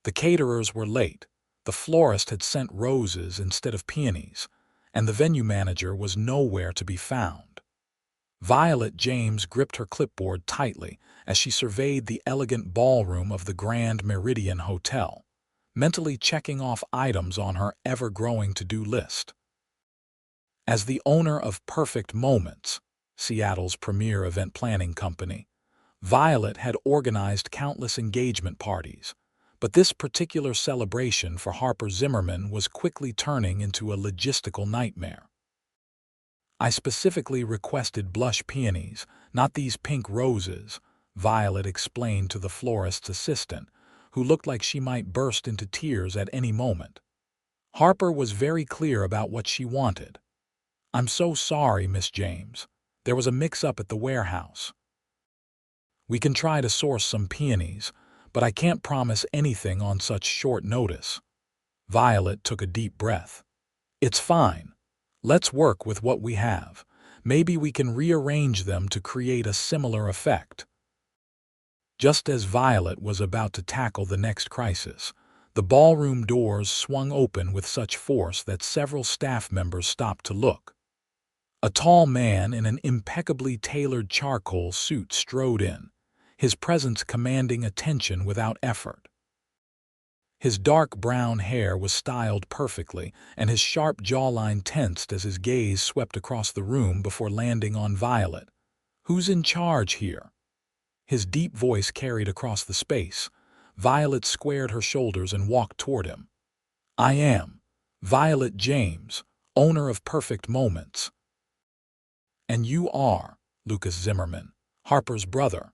The caterers were late, the florist had sent roses instead of peonies, and the venue manager was nowhere to be found. Violet James gripped her clipboard tightly as she surveyed the elegant ballroom of the Grand Meridian Hotel, mentally checking off items on her ever-growing to-do list. As the owner of Perfect Moments, Seattle's premier event planning company, Violet had organized countless engagement parties, but this particular celebration for Harper Zimmerman was quickly turning into a logistical nightmare. "I specifically requested blush peonies, not these pink roses," Violet explained to the florist's assistant, who looked like she might burst into tears at any moment. Harper was very clear about what she wanted. "I'm so sorry, Miss James. There was a mix-up at the warehouse. We can try to source some peonies, but I can't promise anything on such short notice." Violet took a deep breath. "It's fine. Let's work with what we have. Maybe we can rearrange them to create a similar effect." Just as Violet was about to tackle the next crisis, the ballroom doors swung open with such force that several staff members stopped to look. A tall man in an impeccably tailored charcoal suit strode in, his presence commanding attention without effort. His dark brown hair was styled perfectly, and his sharp jawline tensed as his gaze swept across the room before landing on Violet. "Who's in charge here?" His deep voice carried across the space. Violet squared her shoulders and walked toward him. "I am Violet James, owner of Perfect Moments." "And you are Lucas Zimmerman, Harper's brother."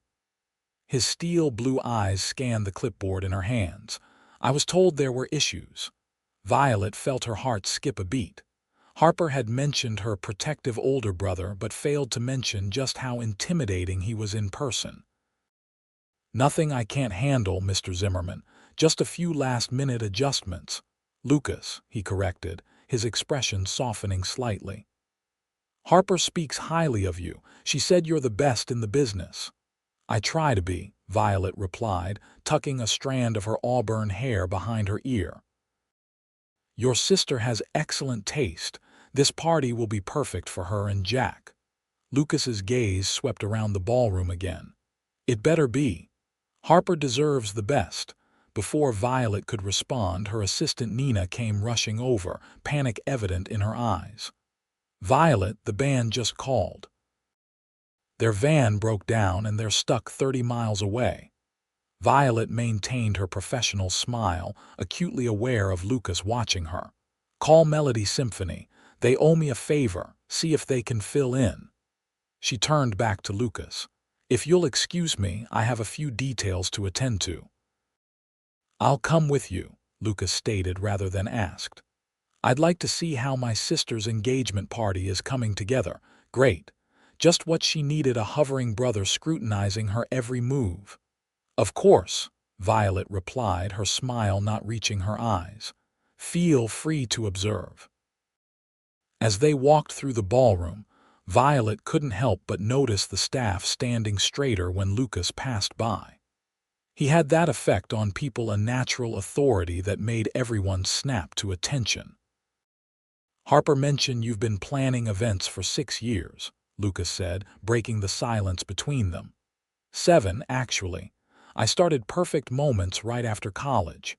His steel blue eyes scanned the clipboard in her hands. "I was told there were issues." Violet felt her heart skip a beat. Harper had mentioned her protective older brother but failed to mention just how intimidating he was in person. "Nothing I can't handle, Mr. Zimmerman. Just a few last-minute adjustments." "Lucas," he corrected, his expression softening slightly. "Harper speaks highly of you. She said you're the best in the business." "I try to be," Violet replied, tucking a strand of her auburn hair behind her ear. "Your sister has excellent taste. This party will be perfect for her and Jack." Lucas's gaze swept around the ballroom again. "It better be. Harper deserves the best." Before Violet could respond, her assistant Nina came rushing over, panic evident in her eyes. "Violet, the band just called. Their van broke down and they're stuck 30 miles away." Violet maintained her professional smile, acutely aware of Lucas watching her. "Call Melody Symphony. They owe me a favor. See if they can fill in." She turned back to Lucas. "If you'll excuse me, I have a few details to attend to." "I'll come with you," Lucas stated rather than asked. "I'd like to see how my sister's engagement party is coming together." "Great. Just what she needed, a hovering brother scrutinizing her every move." "Of course," Violet replied, her smile not reaching her eyes. "Feel free to observe." As they walked through the ballroom, Violet couldn't help but notice the staff standing straighter when Lucas passed by. He had that effect on people, a natural authority that made everyone snap to attention. "Harper mentioned you've been planning events for 6 years, Lucas said, breaking the silence between them. 7, actually. I started Perfect Moments right after college."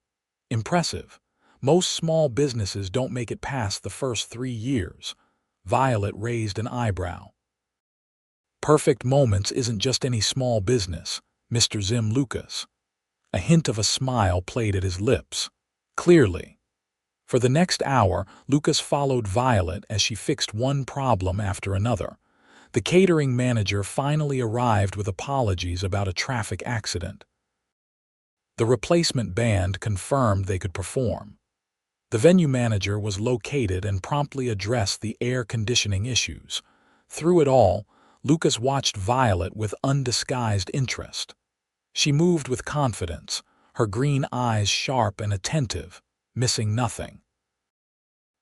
"Impressive. Most small businesses don't make it past the first 3 years." Violet raised an eyebrow. "Perfect Moments isn't just any small business, Mr. Zim Lucas." A hint of a smile played at his lips. "Clearly." For the next hour, Lucas followed Violet as she fixed one problem after another. The catering manager finally arrived with apologies about a traffic accident. The replacement band confirmed they could perform. The venue manager was located and promptly addressed the air conditioning issues. Through it all, Lucas watched Violet with undisguised interest. She moved with confidence, her green eyes sharp and attentive, missing nothing.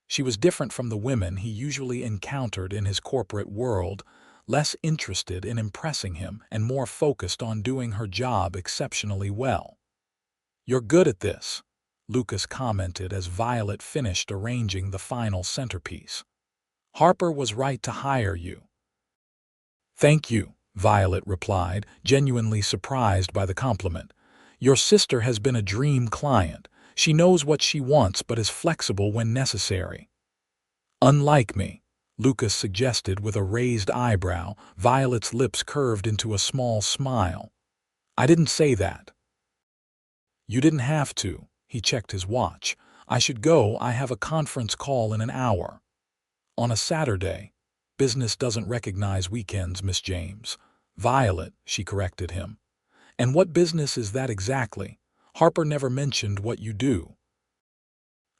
She was different from the women he usually encountered in his corporate world, less interested in impressing him and more focused on doing her job exceptionally well. "You're good at this," Lucas commented as Violet finished arranging the final centerpiece. "Harper was right to hire you." "Thank you," Violet replied, genuinely surprised by the compliment. "Your sister has been a dream client. She knows what she wants but is flexible when necessary." "Unlike me," Lucas suggested with a raised eyebrow. Violet's lips curved into a small smile. "I didn't say that." "You didn't have to." He checked his watch. "I should go. I have a conference call in an hour." "On a Saturday. Business doesn't recognize weekends, Miss James." "Violet," she corrected him. "And what business is that exactly? Harper never mentioned what you do."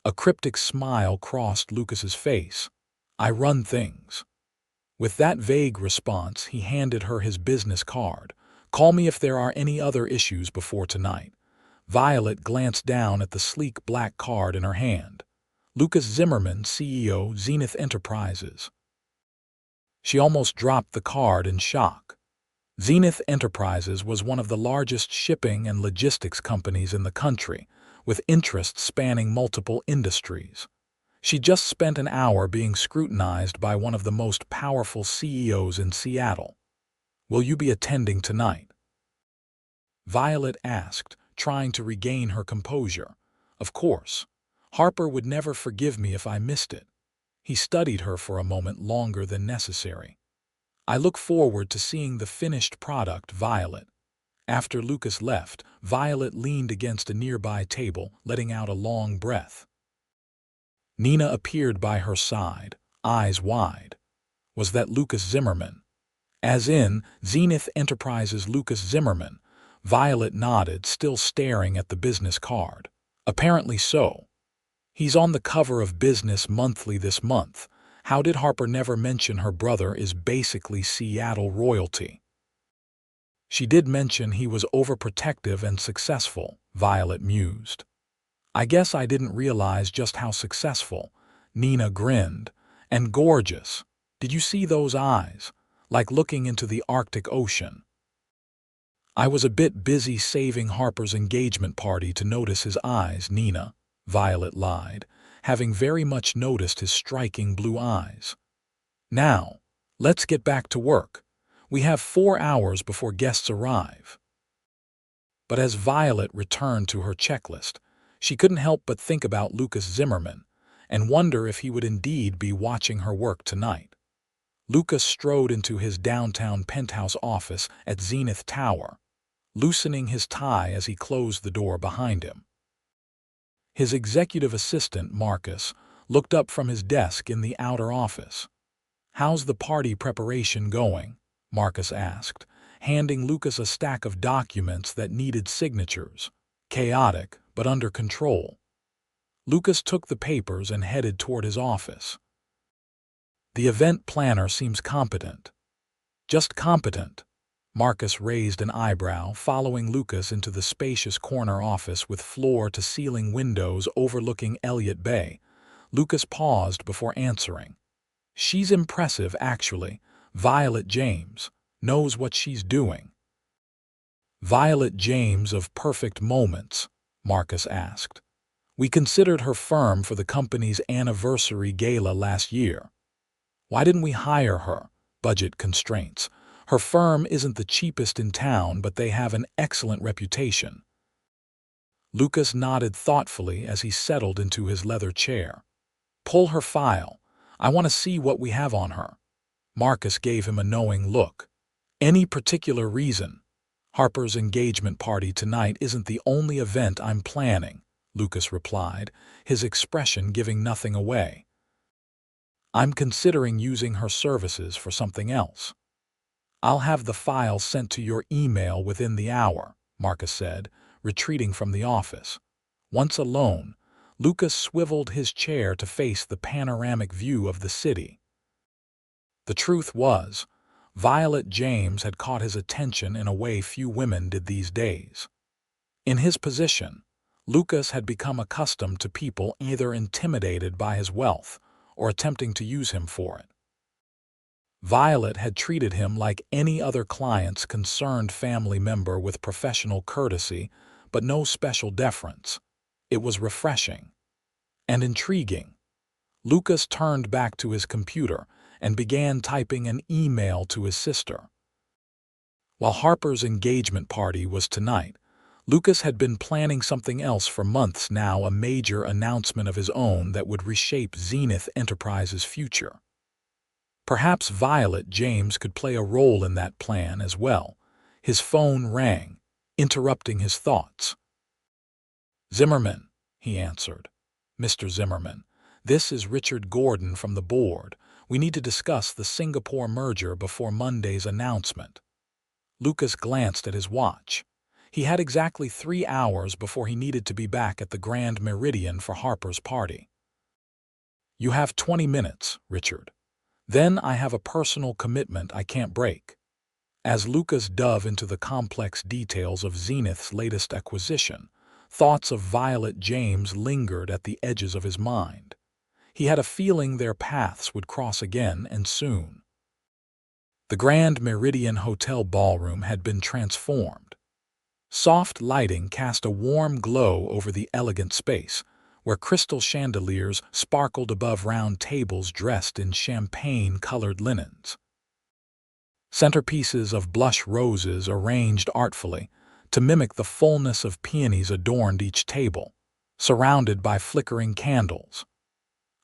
A cryptic smile crossed Lucas's face. "I run things." With that vague response, he handed her his business card. "Call me if there are any other issues before tonight." Violet glanced down at the sleek black card in her hand. "Lucas Zimmerman, CEO, Zenith Enterprises." She almost dropped the card in shock. Zenith Enterprises was one of the largest shipping and logistics companies in the country, with interests spanning multiple industries. She just spent an hour being scrutinized by one of the most powerful CEOs in Seattle. "Will you be attending tonight?" Violet asked, trying to regain her composure. "Of course. Harper would never forgive me if I missed it." He studied her for a moment longer than necessary. "I look forward to seeing the finished product, Violet." After Lucas left, Violet leaned against a nearby table, letting out a long breath. Nina appeared by her side, eyes wide. Was that Lucas Zimmerman? As in, Zenith Enterprises Lucas Zimmerman. Violet nodded, still staring at the business card. "Apparently so. He's on the cover of Business Monthly this month. How did Harper never mention her brother is basically Seattle royalty?" "She did mention he was overprotective and successful," Violet mused. "I guess I didn't realize just how successful." Nina grinned. "And gorgeous. Did you see those eyes? Like looking into the Arctic Ocean." "I was a bit busy saving Harper's engagement party to notice his eyes, Nina," Violet lied, having very much noticed his striking blue eyes. "Now, let's get back to work. We have 4 hours before guests arrive." But as Violet returned to her checklist, she couldn't help but think about Lucas Zimmerman and wonder if he would indeed be watching her work tonight. Lucas strode into his downtown penthouse office at Zenith Tower, loosening his tie as he closed the door behind him. His executive assistant, Marcus, looked up from his desk in the outer office. "How's the party preparation going?" Marcus asked, handing Lucas a stack of documents that needed signatures. "Chaotic, but under control." Lucas took the papers and headed toward his office. "The event planner seems competent." "Just competent." Marcus raised an eyebrow, following Lucas into the spacious corner office with floor-to-ceiling windows overlooking Elliott Bay. Lucas paused before answering. "She's impressive, actually. Violet James knows what she's doing." "Violet James of Perfect Moments?" Marcus asked. "We considered her firm for the company's anniversary gala last year." "Why didn't we hire her?" "Budget constraints. Her firm isn't the cheapest in town, but they have an excellent reputation." Lucas nodded thoughtfully as he settled into his leather chair. "Pull her file. I want to see what we have on her." Marcus gave him a knowing look. "Any particular reason?" "Harper's engagement party tonight isn't the only event I'm planning," Lucas replied, his expression giving nothing away. "I'm considering using her services for something else." "I'll have the file sent to your email within the hour," Marcus said, retreating from the office. Once alone, Lucas swiveled his chair to face the panoramic view of the city. The truth was, Violet James had caught his attention in a way few women did these days. In his position, Lucas had become accustomed to people either intimidated by his wealth or attempting to use him for it. Violet had treated him like any other client's concerned family member with professional courtesy, but no special deference. It was refreshing and intriguing. Lucas turned back to his computer and began typing an email to his sister. While Harper's engagement party was tonight, Lucas had been planning something else for months now, a major announcement of his own that would reshape Zenith Enterprises' future. Perhaps Violet James could play a role in that plan as well. His phone rang, interrupting his thoughts. "Zimmerman," he answered. "Mr. Zimmerman, this is Richard Gordon from the board. We need to discuss the Singapore merger before Monday's announcement." Lucas glanced at his watch. He had exactly 3 hours before he needed to be back at the Grand Meridian for Harper's party. "You have 20 minutes, Richard. Then I have a personal commitment I can't break." As Lucas dove into the complex details of Zenith's latest acquisition, thoughts of Violet James lingered at the edges of his mind. He had a feeling their paths would cross again, and soon. The Grand Meridian Hotel ballroom had been transformed. Soft lighting cast a warm glow over the elegant space, where crystal chandeliers sparkled above round tables dressed in champagne-colored linens. Centerpieces of blush roses arranged artfully to mimic the fullness of peonies adorned each table, surrounded by flickering candles.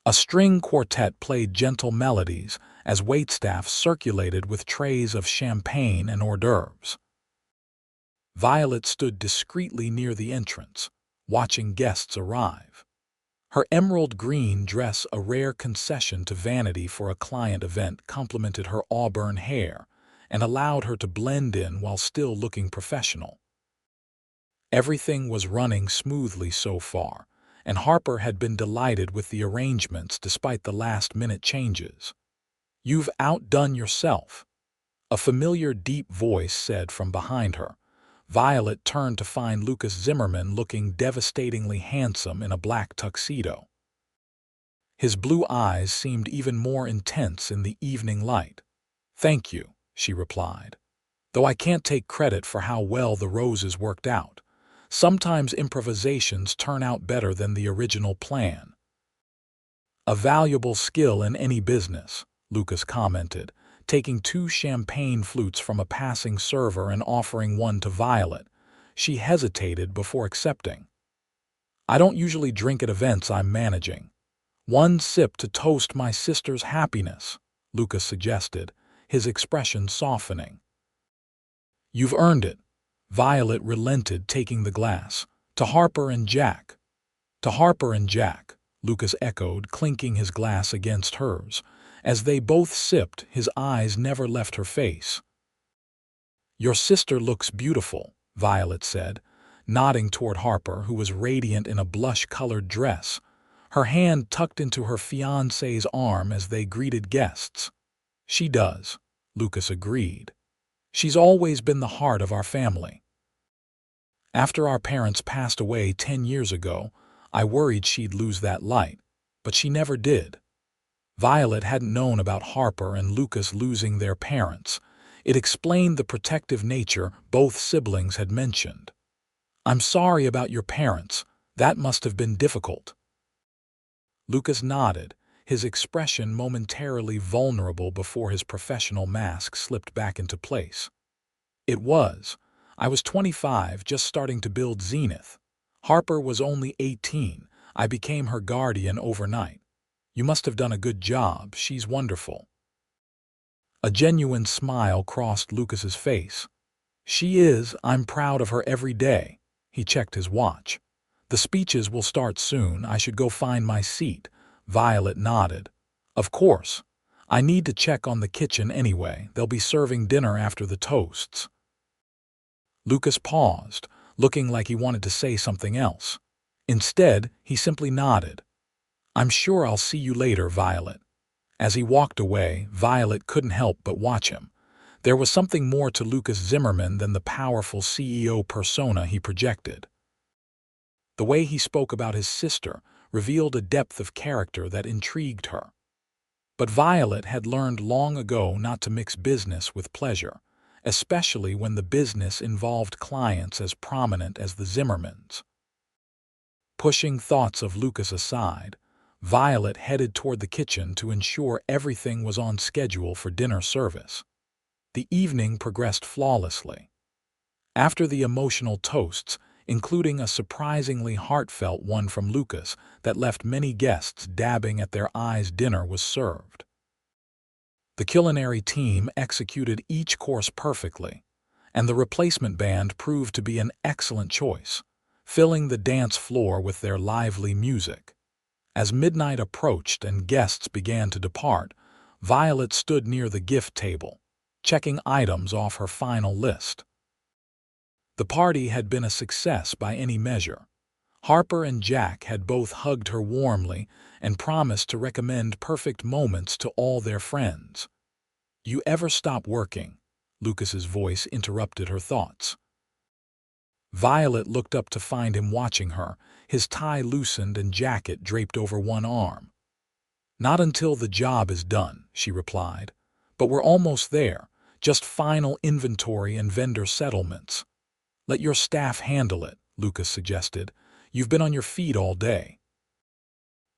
A string quartet played gentle melodies as waitstaff circulated with trays of champagne and hors d'oeuvres. Violet stood discreetly near the entrance, watching guests arrive. Her emerald green dress, a rare concession to vanity for a client event, complemented her auburn hair and allowed her to blend in while still looking professional. Everything was running smoothly so far, and Harper had been delighted with the arrangements despite the last-minute changes. "You've outdone yourself," a familiar deep voice said from behind her. Violet turned to find Lucas Zimmerman looking devastatingly handsome in a black tuxedo. His blue eyes seemed even more intense in the evening light. "Thank you," she replied. "Though I can't take credit for how well the roses worked out. Sometimes improvisations turn out better than the original plan." "A valuable skill in any business," Lucas commented, taking 2 champagne flutes from a passing server and offering one to Violet. She hesitated before accepting. "I don't usually drink at events I'm managing. One sip to toast my sister's happiness," Lucas suggested, his expression softening. "You've earned it." Violet relented, taking the glass. "To Harper and Jack." "To Harper and Jack," Lucas echoed, clinking his glass against hers. As they both sipped, his eyes never left her face. "Your sister looks beautiful," Violet said, nodding toward Harper, who was radiant in a blush-colored dress, her hand tucked into her fiancé's arm as they greeted guests. "She does," Lucas agreed. "She's always been the heart of our family. After our parents passed away 10 years ago, I worried she'd lose that light, but she never did." Violet hadn't known about Harper and Lucas losing their parents. It explained the protective nature both siblings had mentioned. "I'm sorry about your parents. That must have been difficult." Lucas nodded, his expression momentarily vulnerable before his professional mask slipped back into place. "It was. I was 25, just starting to build Zenith. Harper was only 18. I became her guardian overnight. You must have done a good job. She's wonderful." A genuine smile crossed Lucas's face. "She is. I'm proud of her every day." He checked his watch. "The speeches will start soon. I should go find my seat." Violet nodded. "Of course. I need to check on the kitchen anyway. They'll be serving dinner after the toasts." Lucas paused, looking like he wanted to say something else. Instead, he simply nodded. "I'm sure I'll see you later, Violet." As he walked away, Violet couldn't help but watch him. There was something more to Lucas Zimmerman than the powerful CEO persona he projected. The way he spoke about his sister revealed a depth of character that intrigued her. But Violet had learned long ago not to mix business with pleasure, especially when the business involved clients as prominent as the Zimmermans. Pushing thoughts of Lucas aside, Violet headed toward the kitchen to ensure everything was on schedule for dinner service. The evening progressed flawlessly. After the emotional toasts, including a surprisingly heartfelt one from Lucas that left many guests dabbing at their eyes, dinner was served. The culinary team executed each course perfectly, and the replacement band proved to be an excellent choice, filling the dance floor with their lively music. As midnight approached and guests began to depart, Violet stood near the gift table, checking items off her final list. The party had been a success by any measure. Harper and Jack had both hugged her warmly and promised to recommend perfect moments to all their friends. "You ever stop working?" Lucas's voice interrupted her thoughts. Violet looked up to find him watching her, his tie loosened and jacket draped over one arm. "Not until the job is done," she replied. "But we're almost there, just final inventory and vendor settlements." "Let your staff handle it," Lucas suggested. "You've been on your feet all day."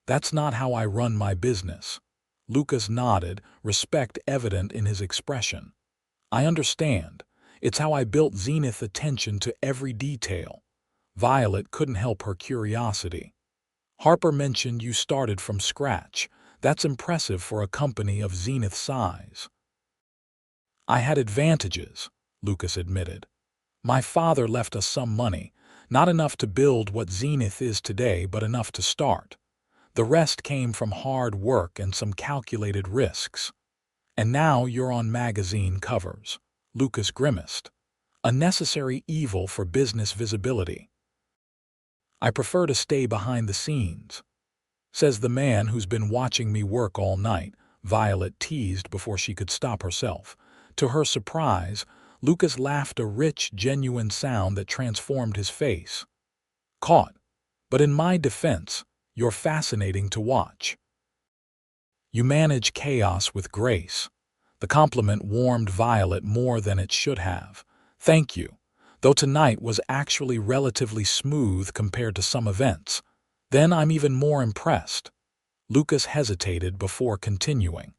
"That's not how I run my business." Lucas nodded, respect evident in his expression. "I understand. It's how I built Zenith's attention to every detail." Violet couldn't help her curiosity. "Harper mentioned you started from scratch. That's impressive for a company of Zenith's size." "I had advantages," Lucas admitted. "My father left us some money, not enough to build what Zenith is today, but enough to start. The rest came from hard work and some calculated risks. And now you're on magazine covers." Lucas grimaced. "A necessary evil for business visibility." "I prefer to stay behind the scenes," says the man who's been watching me work all night, Violet teased before she could stop herself. To her surprise, Lucas laughed, a rich, genuine sound that transformed his face. "Caught. But in my defense, you're fascinating to watch. You manage chaos with grace." The compliment warmed Violet more than it should have. "Thank you, though tonight was actually relatively smooth compared to some events." "Then I'm even more impressed." Lucas hesitated before continuing.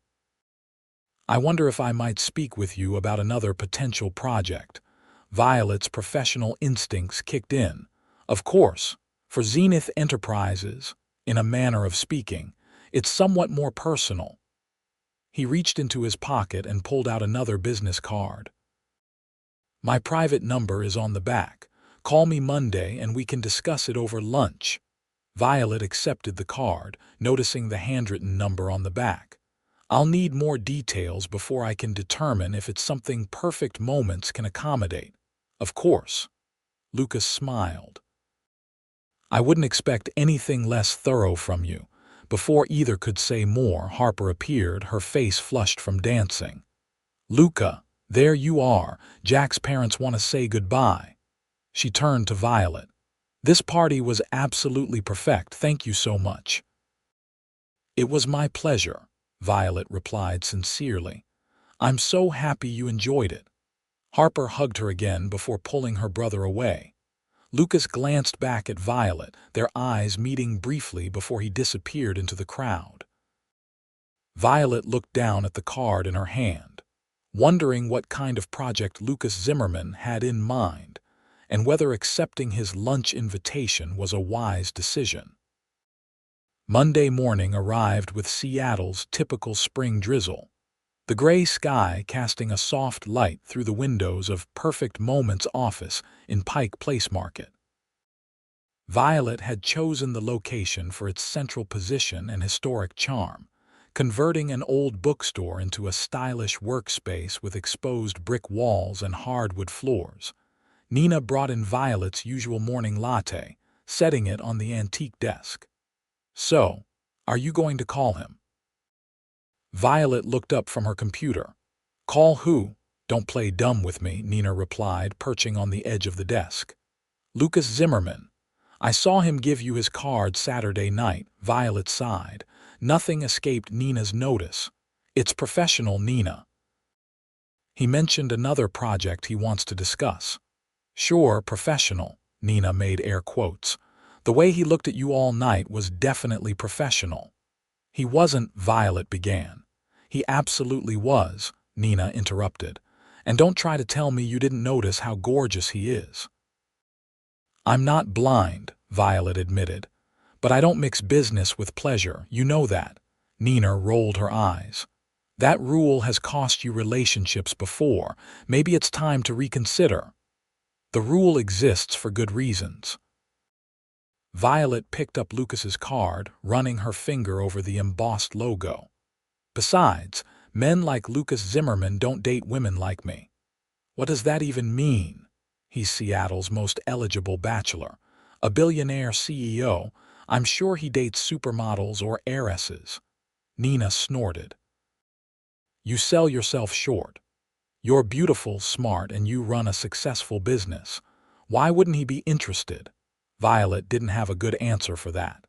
"I wonder if I might speak with you about another potential project." Violet's professional instincts kicked in. "Of course, for Zenith Enterprises, in a manner of speaking, it's somewhat more personal." He reached into his pocket and pulled out another business card. "My private number is on the back. Call me Monday and we can discuss it over lunch." Violet accepted the card, noticing the handwritten number on the back. "I'll need more details before I can determine if it's something Perfect Moments can accommodate." "Of course." Lucas smiled. "I wouldn't expect anything less thorough from you." Before either could say more, Harper appeared, her face flushed from dancing. "Luca, there you are. Jack's parents want to say goodbye." She turned to Violet. "This party was absolutely perfect. Thank you so much." "It was my pleasure," Violet replied sincerely. "I'm so happy you enjoyed it." Harper hugged her again before pulling her brother away. Lucas glanced back at Violet, their eyes meeting briefly before he disappeared into the crowd. Violet looked down at the card in her hand, wondering what kind of project Lucas Zimmerman had in mind, and whether accepting his lunch invitation was a wise decision. Monday morning arrived with Seattle's typical spring drizzle, the gray sky casting a soft light through the windows of Perfect Moments office in Pike Place Market. Violet had chosen the location for its central position and historic charm, converting an old bookstore into a stylish workspace with exposed brick walls and hardwood floors. Nina brought in Violet's usual morning latte, setting it on the antique desk. "So, are you going to call him?" Violet looked up from her computer. "Call who? Don't play dumb with me," Nina replied, perching on the edge of the desk. "Lucas Zimmerman. I saw him give you his card Saturday night," Violet sighed. Nothing escaped Nina's notice. "It's professional, Nina." He mentioned another project he wants to discuss. Sure, professional, Nina made air quotes. The way he looked at you all night was definitely professional. He wasn't, Violet began. He absolutely was, Nina interrupted. And don't try to tell me you didn't notice how gorgeous he is. I'm not blind, Violet admitted. But I don't mix business with pleasure, you know that. Nina rolled her eyes. That rule has cost you relationships before. Maybe it's time to reconsider. The rule exists for good reasons. Violet picked up Lucas's card, running her finger over the embossed logo. Besides, men like Lucas Zimmerman don't date women like me. What does that even mean? He's Seattle's most eligible bachelor. A billionaire CEO. I'm sure he dates supermodels or heiresses. Nina snorted. You sell yourself short. You're beautiful, smart, and you run a successful business. Why wouldn't he be interested? Violet didn't have a good answer for that.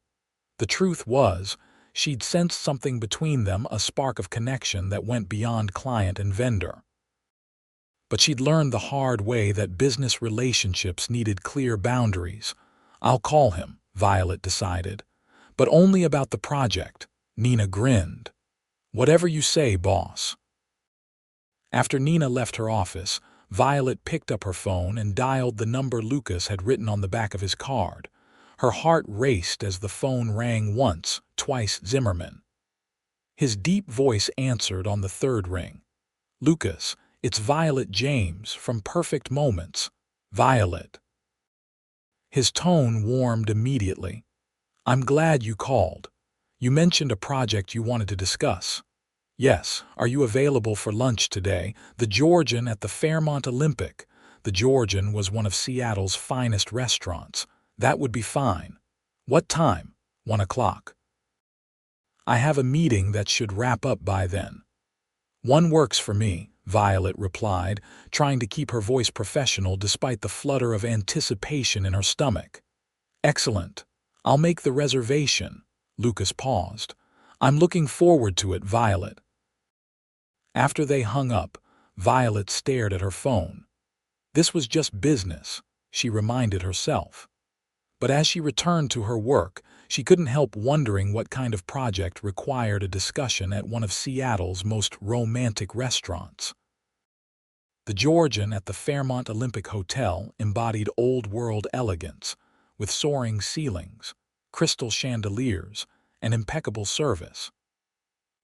The truth was, she'd sensed something between them, a spark of connection that went beyond client and vendor. But she'd learned the hard way that business relationships needed clear boundaries. I'll call him, Violet decided. But only about the project. Nina grinned. Whatever you say, boss. After Nina left her office, Violet picked up her phone and dialed the number Lucas had written on the back of his card. Her heart raced as the phone rang once, twice Zimmerman. His deep voice answered on the third ring. Lucas, it's Violet James from Perfect Moments. Violet. His tone warmed immediately. I'm glad you called. You mentioned a project you wanted to discuss. Yes, are you available for lunch today? The Georgian at the Fairmont Olympic. The Georgian was one of Seattle's finest restaurants. That would be fine. What time? 1 o'clock. I have a meeting that should wrap up by then. 1 works for me, Violet replied, trying to keep her voice professional despite the flutter of anticipation in her stomach. Excellent. I'll make the reservation. Lucas paused. I'm looking forward to it, Violet. After they hung up, Violet stared at her phone. This was just business, she reminded herself. But as she returned to her work, she couldn't help wondering what kind of project required a discussion at one of Seattle's most romantic restaurants. The Georgian at the Fairmont Olympic Hotel embodied old-world elegance, with soaring ceilings, crystal chandeliers, and impeccable service.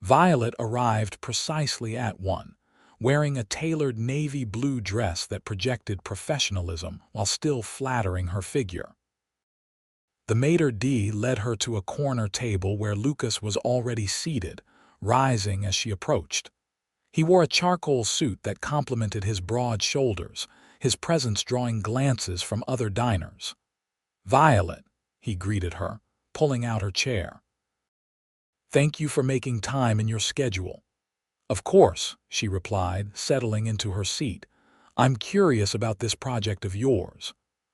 Violet arrived precisely at 1, wearing a tailored navy blue dress that projected professionalism while still flattering her figure. The maitre d' led her to a corner table where Lucas was already seated, rising as she approached. He wore a charcoal suit that complemented his broad shoulders, his presence drawing glances from other diners. Violet, he greeted her, pulling out her chair. Thank you for making time in your schedule. Of course, she replied, settling into her seat. I'm curious about this project of yours.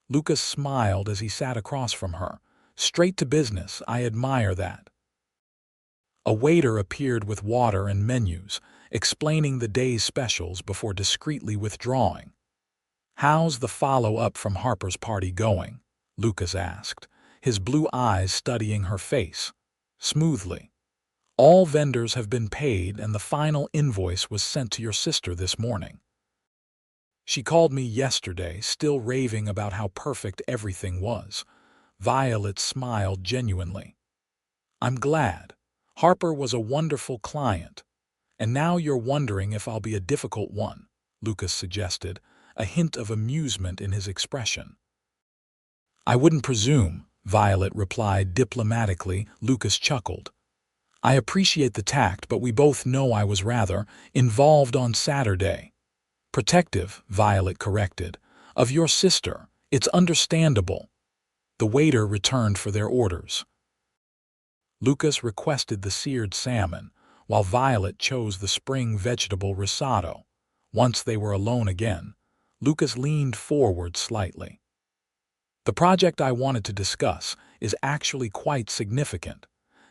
Lucas smiled as he sat across from her. Straight to business, I admire that. A waiter appeared with water and menus, explaining the day's specials before discreetly withdrawing. How's the follow-up from Harper's party going? Lucas asked, his blue eyes studying her face. Smoothly. All vendors have been paid and the final invoice was sent to your sister this morning. She called me yesterday, still raving about how perfect everything was. Violet smiled genuinely. I'm glad. Harper was a wonderful client. And now you're wondering if I'll be a difficult one, Lucas suggested, a hint of amusement in his expression. I wouldn't presume, Violet replied diplomatically. Lucas chuckled. I appreciate the tact, but we both know I was rather involved on Saturday. Protective, Violet corrected. Of your sister. It's understandable. The waiter returned for their orders. Lucas requested the seared salmon, while Violet chose the spring vegetable risotto. Once they were alone again, Lucas leaned forward slightly. The project I wanted to discuss is actually quite significant.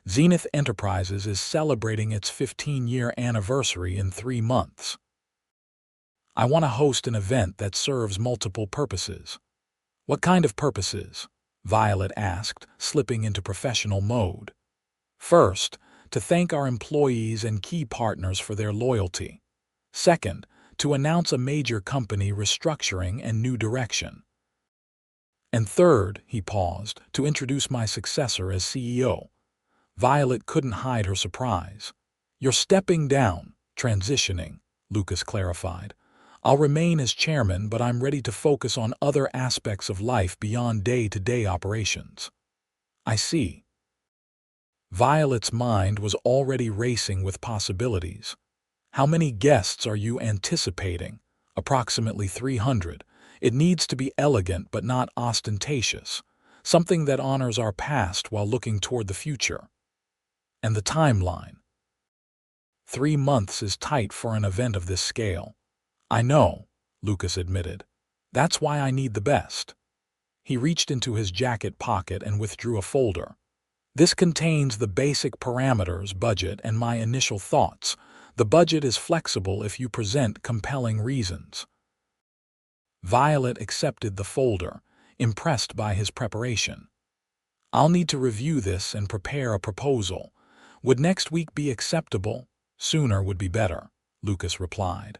Zenith Enterprises is celebrating its 15-year anniversary in 3 months. I want to host an event that serves multiple purposes." "What kind of purposes?" Violet asked, slipping into professional mode. "First, to thank our employees and key partners for their loyalty. Second, to announce a major company restructuring and new direction. And third," he paused, "to introduce my successor as CEO." Violet couldn't hide her surprise. "You're stepping down, transitioning," Lucas clarified. "I'll remain as chairman, but I'm ready to focus on other aspects of life beyond day-to-day operations." "I see." Violet's mind was already racing with possibilities. "How many guests are you anticipating?" "Approximately 300. It needs to be elegant but not ostentatious, something that honors our past while looking toward the future." "And the timeline?" 3 months is tight for an event of this scale." "I know," Lucas admitted. "That's why I need the best." He reached into his jacket pocket and withdrew a folder. "This contains the basic parameters, budget, and my initial thoughts. The budget is flexible if you present compelling reasons." Violet accepted the folder, impressed by his preparation. "I'll need to review this and prepare a proposal. Would next week be acceptable?" "Sooner would be better," Lucas replied.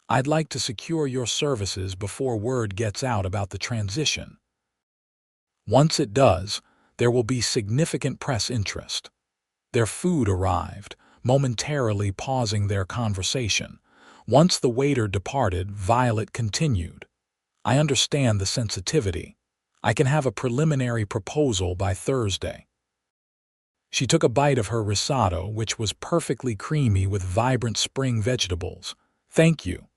"I'd like to secure your services before word gets out about the transition. Once it does, there will be significant press interest." Their food arrived, momentarily pausing their conversation. Once the waiter departed, Violet continued. "I understand the sensitivity. I can have a preliminary proposal by Thursday." She took a bite of her risotto, which was perfectly creamy with vibrant spring vegetables. "Thank you."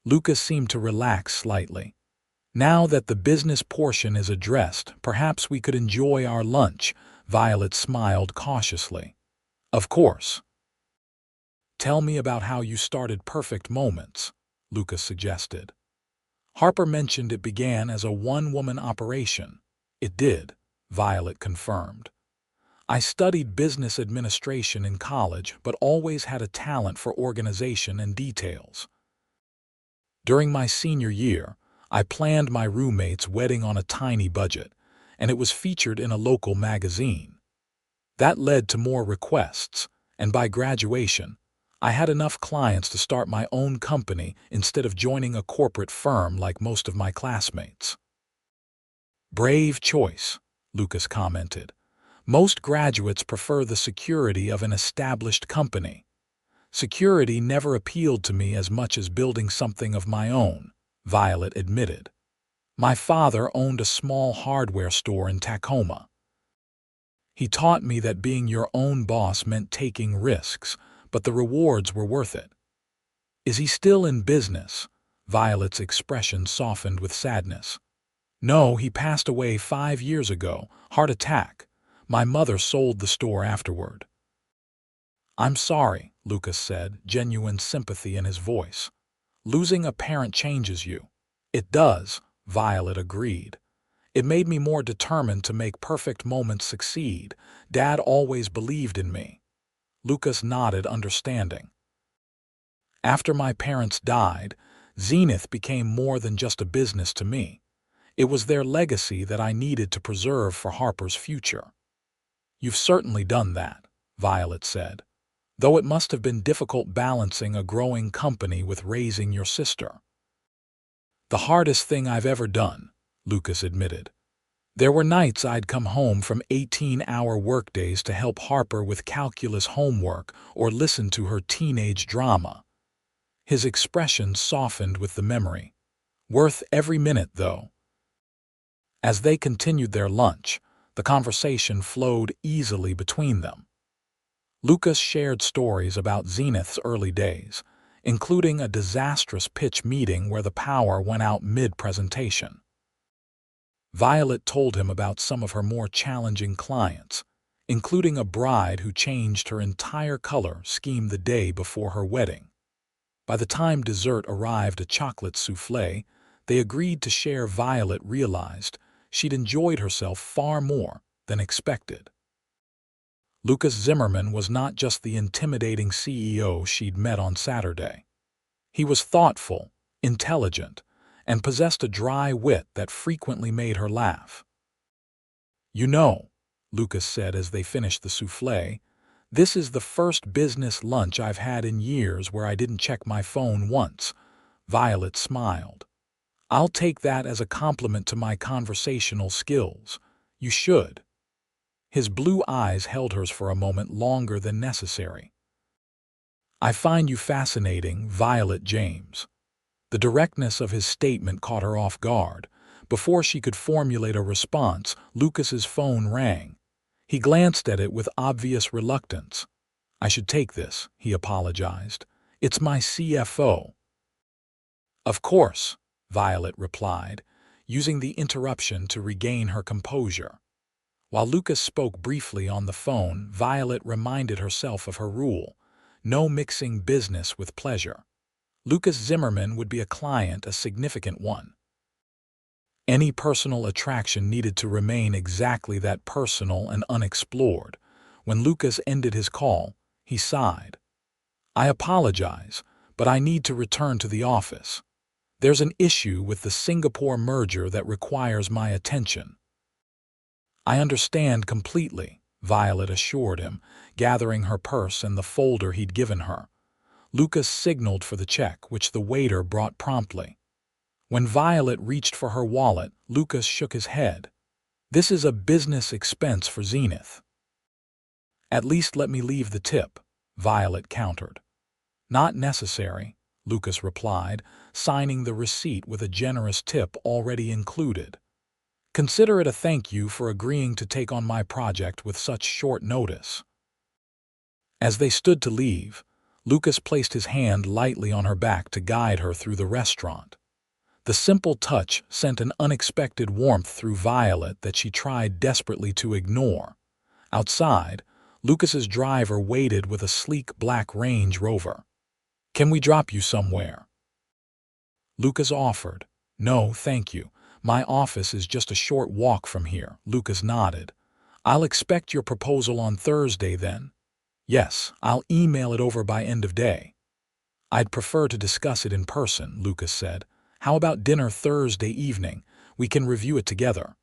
Lucas seemed to relax slightly. "Now that the business portion is addressed, perhaps we could enjoy our lunch." Violet smiled cautiously. "Of course." "Tell me about how you started Perfect Moments," Lucas suggested. "Harper mentioned it began as a one-woman operation." "It did," Violet confirmed. "I studied business administration in college, but always had a talent for organization and details. During my senior year, I planned my roommate's wedding on a tiny budget, and it was featured in a local magazine. That led to more requests, and by graduation, I had enough clients to start my own company instead of joining a corporate firm like most of my classmates." "Brave choice," Lucas commented. "Most graduates prefer the security of an established company." "Security never appealed to me as much as building something of my own," Violet admitted. "My father owned a small hardware store in Tacoma. He taught me that being your own boss meant taking risks, but the rewards were worth it." "Is he still in business?" Violet's expression softened with sadness. "No, he passed away 5 years ago, heart attack. My mother sold the store afterward." "I'm sorry," Lucas said, genuine sympathy in his voice. "Losing a parent changes you." "It does," Violet agreed. "It made me more determined to make Perfect Moments succeed. Dad always believed in me." Lucas nodded, understanding. "After my parents died, Zenith became more than just a business to me. It was their legacy that I needed to preserve for Harper's future." "You've certainly done that," Violet said, "though it must have been difficult balancing a growing company with raising your sister." "The hardest thing I've ever done," Lucas admitted. "There were nights I'd come home from 18-hour workdays to help Harper with calculus homework or listen to her teenage drama." His expression softened with the memory. "Worth every minute, though." As they continued their lunch, the conversation flowed easily between them. Lucas shared stories about Zenith's early days, including a disastrous pitch meeting where the power went out mid-presentation. Violet told him about some of her more challenging clients, including a bride who changed her entire color scheme the day before her wedding. By the time dessert arrived, a chocolate soufflé, they agreed to share. Violet realized she'd enjoyed herself far more than expected. Lucas Zimmerman was not just the intimidating CEO she'd met on Saturday. He was thoughtful, intelligent, and possessed a dry wit that frequently made her laugh. "You know," Lucas said as they finished the soufflé, "this is the first business lunch I've had in years where I didn't check my phone once." Violet smiled. "I'll take that as a compliment to my conversational skills. You should." His blue eyes held hers for a moment longer than necessary. "I find you fascinating, Violet James." The directness of his statement caught her off guard. Before she could formulate a response, Lucas's phone rang. He glanced at it with obvious reluctance. "I should take this," he apologized. "It's my CFO." "Of course," Violet replied, using the interruption to regain her composure. While Lucas spoke briefly on the phone, Violet reminded herself of her rule: no mixing business with pleasure. Lucas Zimmerman would be a client, a significant one. Any personal attraction needed to remain exactly that, personal and unexplored. When Lucas ended his call, he sighed. "I apologize, but I need to return to the office. There's an issue with the Singapore merger that requires my attention." "I understand completely," Violet assured him, gathering her purse and the folder he'd given her. Lucas signaled for the check, which the waiter brought promptly. When Violet reached for her wallet, Lucas shook his head. "This is a business expense for Zenith." "At least let me leave the tip," Violet countered. "Not necessary," Lucas replied, signing the receipt with a generous tip already included. "Consider it a thank you for agreeing to take on my project with such short notice." As they stood to leave, Lucas placed his hand lightly on her back to guide her through the restaurant. The simple touch sent an unexpected warmth through Violet that she tried desperately to ignore. Outside, Lucas's driver waited with a sleek black Range Rover. "Can we drop you somewhere?" Lucas offered. "No, thank you. My office is just a short walk from here." Lucas nodded. "I'll expect your proposal on Thursday then." "Yes, I'll email it over by end of day." "I'd prefer to discuss it in person," Lucas said. "How about dinner Thursday evening? We can review it together."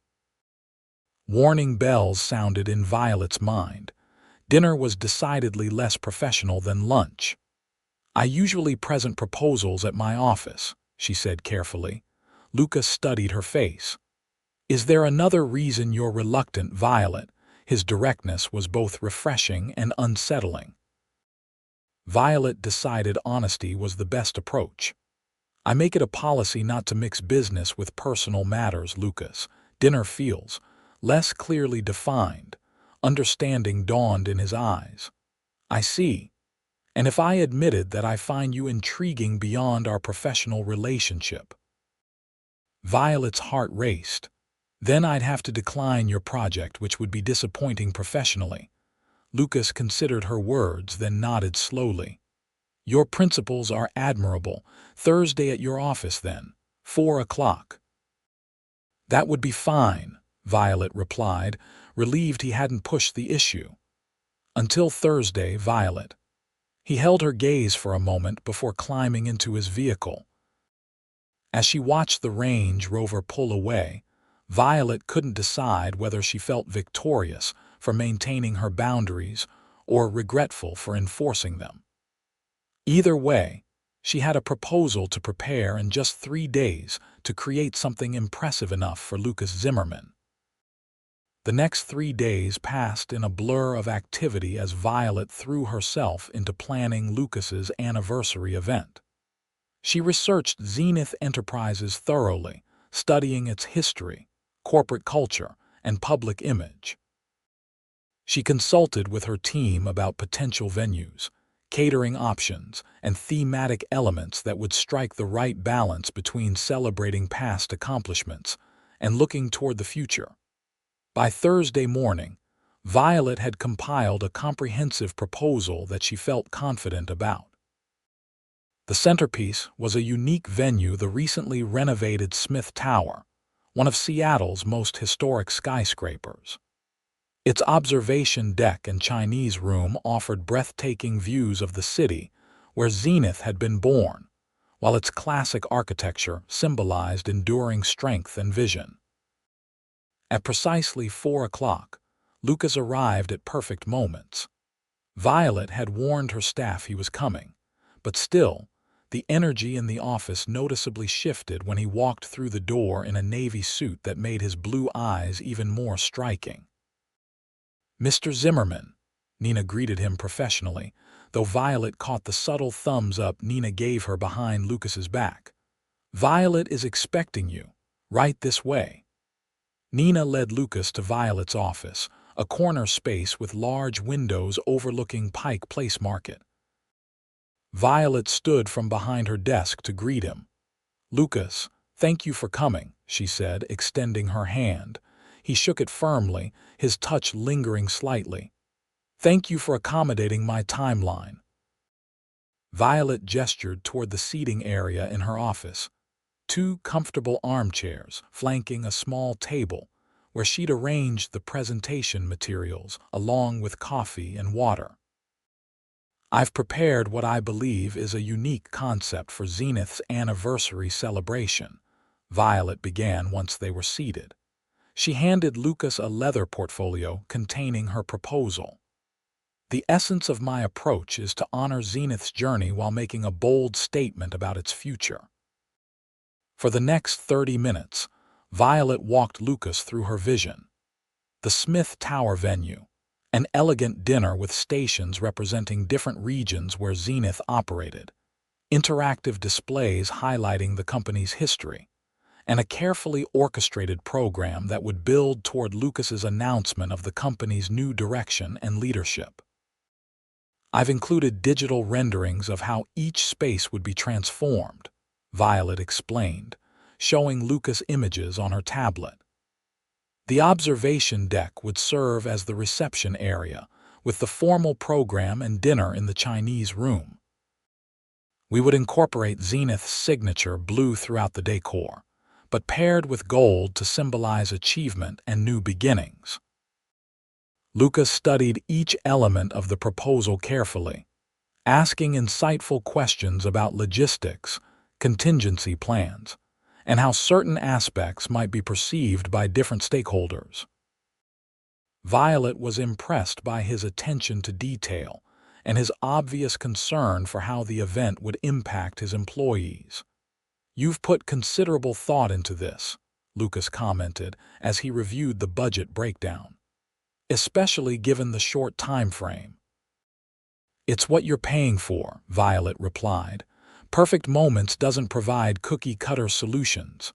Warning bells sounded in Violet's mind. Dinner was decidedly less professional than lunch. "I usually present proposals at my office," she said carefully. Lucas studied her face. "Is there another reason you're reluctant, Violet?" His directness was both refreshing and unsettling. Violet decided honesty was the best approach. "I make it a policy not to mix business with personal matters, Lucas." Dinner feels less clearly defined. Understanding dawned in his eyes. "I see. And if I admitted that I find you intriguing beyond our professional relationship?" Violet's heart raced. "Then I'd have to decline your project, which would be disappointing professionally." Lucas considered her words, then nodded slowly. "Your principles are admirable. Thursday at your office then, 4 o'clock. "That would be fine," Violet replied, relieved he hadn't pushed the issue. "Until Thursday, Violet." He held her gaze for a moment before climbing into his vehicle. As she watched the Range Rover pull away, Violet couldn't decide whether she felt victorious for maintaining her boundaries or regretful for enforcing them. Either way, she had a proposal to prepare in just 3 days to create something impressive enough for Lucas Zimmerman. The next 3 days passed in a blur of activity as Violet threw herself into planning Lucas's anniversary event. She researched Zenith Enterprises thoroughly, studying its history, corporate culture, and public image. She consulted with her team about potential venues, catering options, and thematic elements that would strike the right balance between celebrating past accomplishments and looking toward the future. By Thursday morning, Violet had compiled a comprehensive proposal that she felt confident about. The centerpiece was a unique venue, the recently renovated Smith Tower, one of Seattle's most historic skyscrapers. Its observation deck and Chinese room offered breathtaking views of the city where Zenith had been born, while its classic architecture symbolized enduring strength and vision. At precisely 4 o'clock, Lucas arrived at perfect moments. Violet had warned her staff he was coming, but still, the energy in the office noticeably shifted when he walked through the door in a navy suit that made his blue eyes even more striking. "Mr. Zimmerman," Nina greeted him professionally, though Violet caught the subtle thumbs up Nina gave her behind Lucas's back. "Violet is expecting you. Right this way." Nina led Lucas to Violet's office, a corner space with large windows overlooking Pike Place Market. Violet stood from behind her desk to greet him. "Lucas, thank you for coming," she said, extending her hand. He shook it firmly, his touch lingering slightly. "Thank you for accommodating my timeline." Violet gestured toward the seating area in her office, 2 comfortable armchairs flanking a small table where she'd arranged the presentation materials along with coffee and water. "I've prepared what I believe is a unique concept for Zenith's anniversary celebration," Violet began once they were seated. She handed Lucas a leather portfolio containing her proposal. "The essence of my approach is to honor Zenith's journey while making a bold statement about its future." For the next 30 minutes, Violet walked Lucas through her vision. The Smith Tower venue, an elegant dinner with stations representing different regions where Zenith operated, interactive displays highlighting the company's history, and a carefully orchestrated program that would build toward Lucas's announcement of the company's new direction and leadership. "I've included digital renderings of how each space would be transformed," Violet explained, showing Lucas images on her tablet. The observation deck would serve as the reception area, with the formal program and dinner in the Chinese room. We would incorporate Zenith's signature blue throughout the decor, but paired with gold to symbolize achievement and new beginnings. Lucas studied each element of the proposal carefully, asking insightful questions about logistics, contingency plans, and how certain aspects might be perceived by different stakeholders. Violet was impressed by his attention to detail and his obvious concern for how the event would impact his employees. "You've put considerable thought into this," Lucas commented as he reviewed the budget breakdown, "especially given the short time frame." "It's what you're paying for," Violet replied. "Perfect Moments doesn't provide cookie-cutter solutions."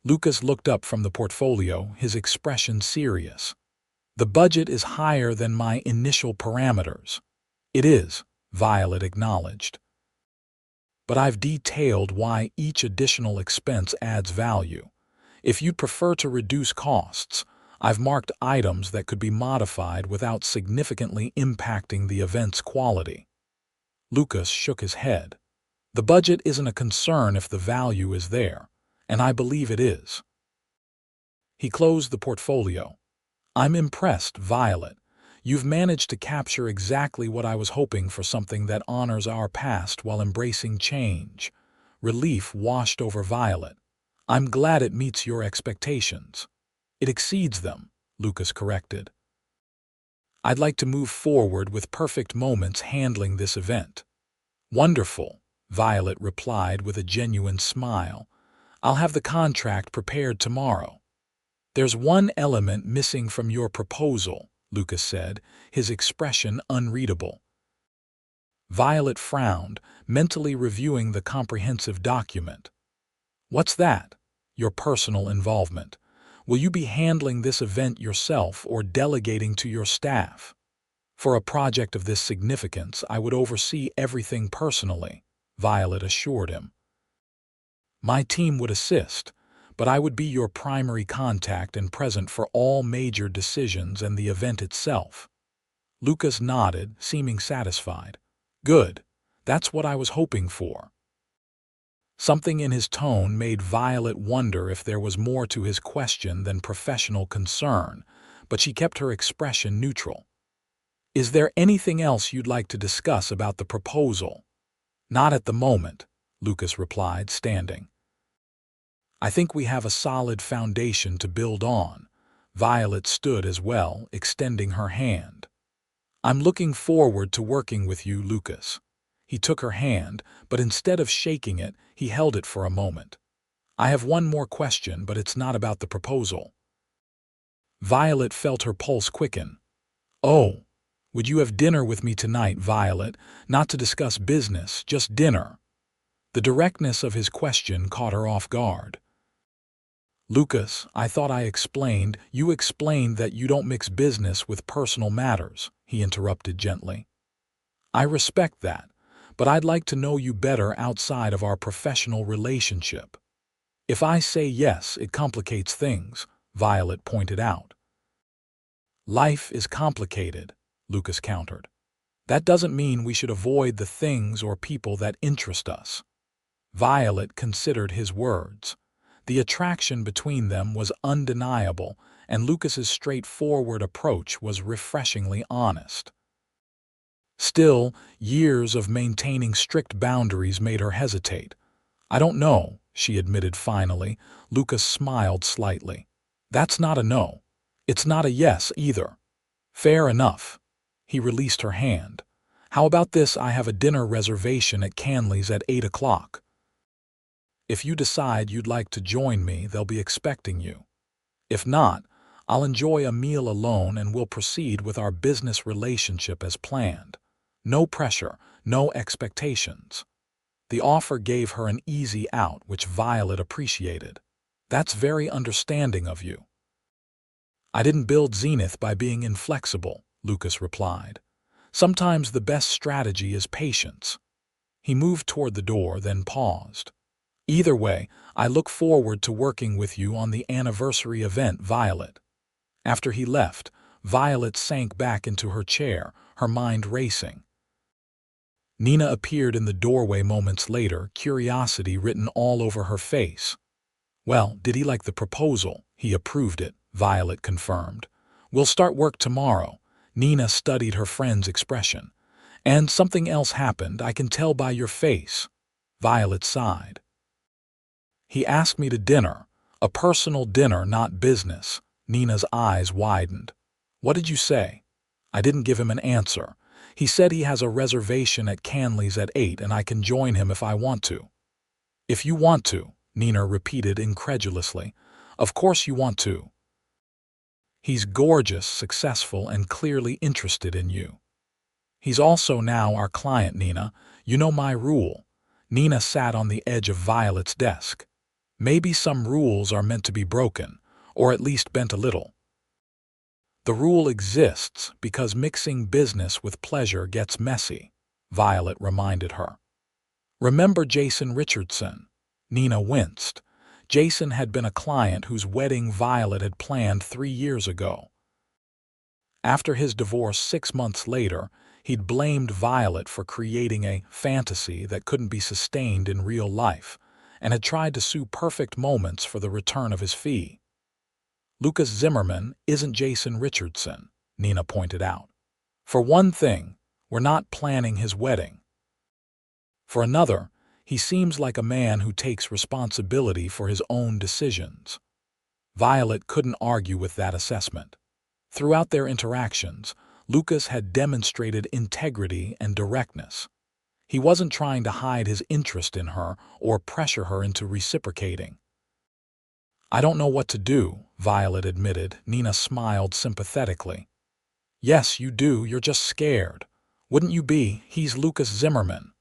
Lucas looked up from the portfolio, his expression serious. "The budget is higher than my initial parameters." "It is," Violet acknowledged. "But I've detailed why each additional expense adds value. If you'd prefer to reduce costs, I've marked items that could be modified without significantly impacting the event's quality." Lucas shook his head. "The budget isn't a concern if the value is there, and I believe it is." He closed the portfolio. "I'm impressed, Violet. You've managed to capture exactly what I was hoping for, something that honors our past while embracing change." Relief washed over Violet. "I'm glad it meets your expectations." "It exceeds them," Lucas corrected. "I'd like to move forward with Perfect Moments handling this event." "Wonderful," Violet replied with a genuine smile. "I'll have the contract prepared tomorrow." "There's one element missing from your proposal," Lucas said, his expression unreadable. Violet frowned, mentally reviewing the comprehensive document. "What's that?" "Your personal involvement. Will you be handling this event yourself or delegating to your staff?" "For a project of this significance, I would oversee everything personally," Violet assured him. "My team would assist, but I would be your primary contact and present for all major decisions and the event itself." Lucas nodded, seeming satisfied. "Good. That's what I was hoping for." Something in his tone made Violet wonder if there was more to his question than professional concern, but she kept her expression neutral. "Is there anything else you'd like to discuss about the proposal?" "Not at the moment," Lucas replied, standing. I think we have a solid foundation to build on. Violet stood as well, extending her hand. I'm looking forward to working with you, Lucas. He took her hand, but instead of shaking it, he held it for a moment. I have one more question, but it's not about the proposal. Violet felt her pulse quicken. Oh, would you have dinner with me tonight, Violet? Not to discuss business, just dinner. The directness of his question caught her off guard. Lucas, I thought I explained. You explained that you don't mix business with personal matters, he interrupted gently. I respect that, but I'd like to know you better outside of our professional relationship. If I say yes, it complicates things, Violet pointed out. Life is complicated, Lucas countered. That doesn't mean we should avoid the things or people that interest us. Violet considered his words. The attraction between them was undeniable, and Lucas's straightforward approach was refreshingly honest. Still, years of maintaining strict boundaries made her hesitate. I don't know, she admitted finally. Lucas smiled slightly. That's not a no. It's not a yes either. Fair enough. He released her hand. How about this? I have a dinner reservation at Canley's at 8 o'clock. If you decide you'd like to join me, they'll be expecting you. If not, I'll enjoy a meal alone and we'll proceed with our business relationship as planned. No pressure, no expectations. The offer gave her an easy out, which Violet appreciated. That's very understanding of you. I didn't build Zenith by being inflexible, Lucas replied. Sometimes the best strategy is patience. He moved toward the door, then paused. Either way, I look forward to working with you on the anniversary event, Violet. After he left, Violet sank back into her chair, her mind racing. Nina appeared in the doorway moments later, curiosity written all over her face. Well, did he like the proposal? He approved it, Violet confirmed. We'll start work tomorrow. Nina studied her friend's expression. And something else happened, I can tell by your face. Violet sighed. He asked me to dinner. A personal dinner, not business. Nina's eyes widened. What did you say? I didn't give him an answer. He said he has a reservation at Canley's at 8 and I can join him if I want to. If you want to, Nina repeated incredulously. Of course you want to. He's gorgeous, successful, and clearly interested in you. He's also now our client, Nina. You know my rule. Nina sat on the edge of Violet's desk. Maybe some rules are meant to be broken, or at least bent a little. The rule exists because mixing business with pleasure gets messy, Violet reminded her. Remember Jason Richardson? Nina winced. Jason had been a client whose wedding Violet had planned 3 years ago. After his divorce 6 months later, he'd blamed Violet for creating a fantasy that couldn't be sustained in real life, and had tried to sue Perfect Moments for the return of his fee. Lucas Zimmerman isn't Jason Richardson, Nina pointed out. For one thing, we're not planning his wedding. For another, he seems like a man who takes responsibility for his own decisions. Violet couldn't argue with that assessment. Throughout their interactions, Lucas had demonstrated integrity and directness. He wasn't trying to hide his interest in her or pressure her into reciprocating. I don't know what to do, Violet admitted. Nina smiled sympathetically. Yes, you do. You're just scared. Wouldn't you be? He's Lucas Zimmerman.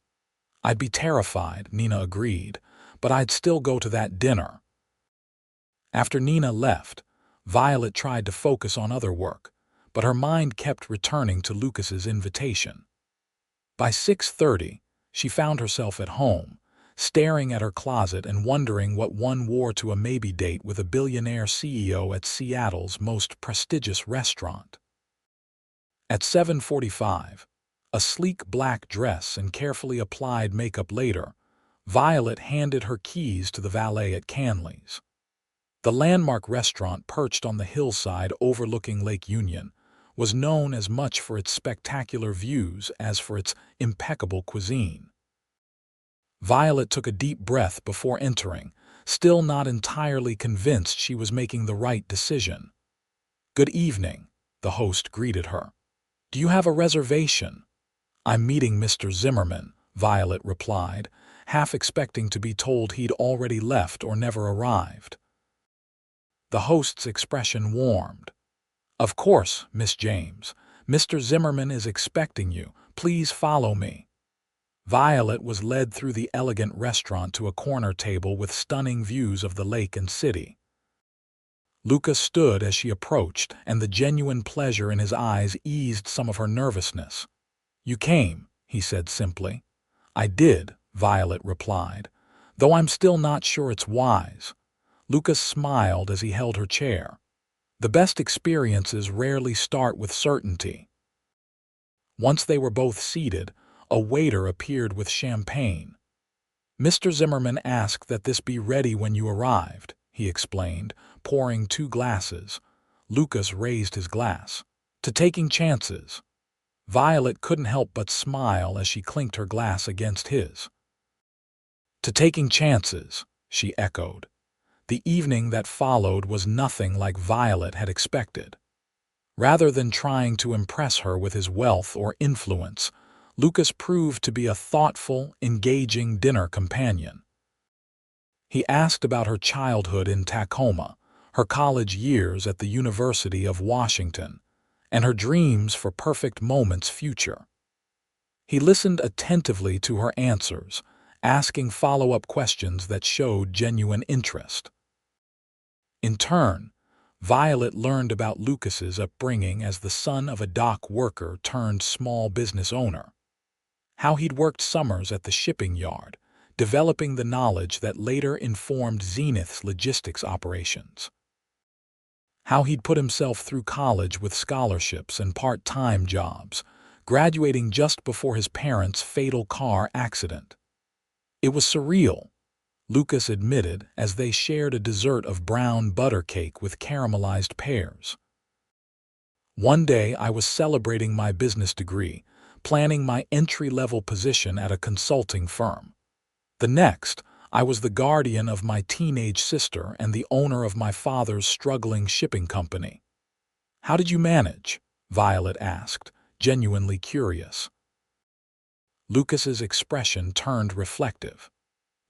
I'd be terrified, Nina agreed, but I'd still go to that dinner. After Nina left, Violet tried to focus on other work, but her mind kept returning to Lucas's invitation. By 6:30, she found herself at home, staring at her closet and wondering what one wore to a maybe date with a billionaire CEO at Seattle's most prestigious restaurant. At 7:45, a sleek black dress and carefully applied makeup later, Violet handed her keys to the valet at Canley's. The landmark restaurant perched on the hillside overlooking Lake Union was known as much for its spectacular views as for its impeccable cuisine. Violet took a deep breath before entering, still not entirely convinced she was making the right decision. "Good evening," the host greeted her. "Do you have a reservation?" "I'm meeting Mr. Zimmerman," Violet replied, half expecting to be told he'd already left or never arrived. The host's expression warmed. "Of course, Miss James. Mr. Zimmerman is expecting you. Please follow me." Violet was led through the elegant restaurant to a corner table with stunning views of the lake and city. Lucas stood as she approached, and the genuine pleasure in his eyes eased some of her nervousness. "You came," he said simply. "I did," Violet replied, "though I'm still not sure it's wise." Lucas smiled as he held her chair. The best experiences rarely start with certainty. Once they were both seated, a waiter appeared with champagne. "Mr. Zimmerman asked that this be ready when you arrived," he explained, pouring 2 glasses. Lucas raised his glass. "To taking chances." Violet couldn't help but smile as she clinked her glass against his. "To taking chances," she echoed. The evening that followed was nothing like Violet had expected. Rather than trying to impress her with his wealth or influence, Lucas proved to be a thoughtful, engaging dinner companion. He asked about her childhood in Tacoma, her college years at the University of Washington, and her dreams for perfect moments future. He listened attentively to her answers, asking follow-up questions that showed genuine interest. In turn, Violet learned about Lucas's upbringing as the son of a dock worker turned small business owner. How he'd worked summers at the shipping yard, developing the knowledge that later informed Zenith's logistics operations. How he'd put himself through college with scholarships and part-time jobs, graduating just before his parents' fatal car accident. It was surreal, Lucas admitted as they shared a dessert of brown butter cake with caramelized pears. "One day I was celebrating my business degree, planning my entry-level position at a consulting firm. The next, I was the guardian of my teenage sister and the owner of my father's struggling shipping company." "How did you manage?" Violet asked, genuinely curious. Lucas's expression turned reflective.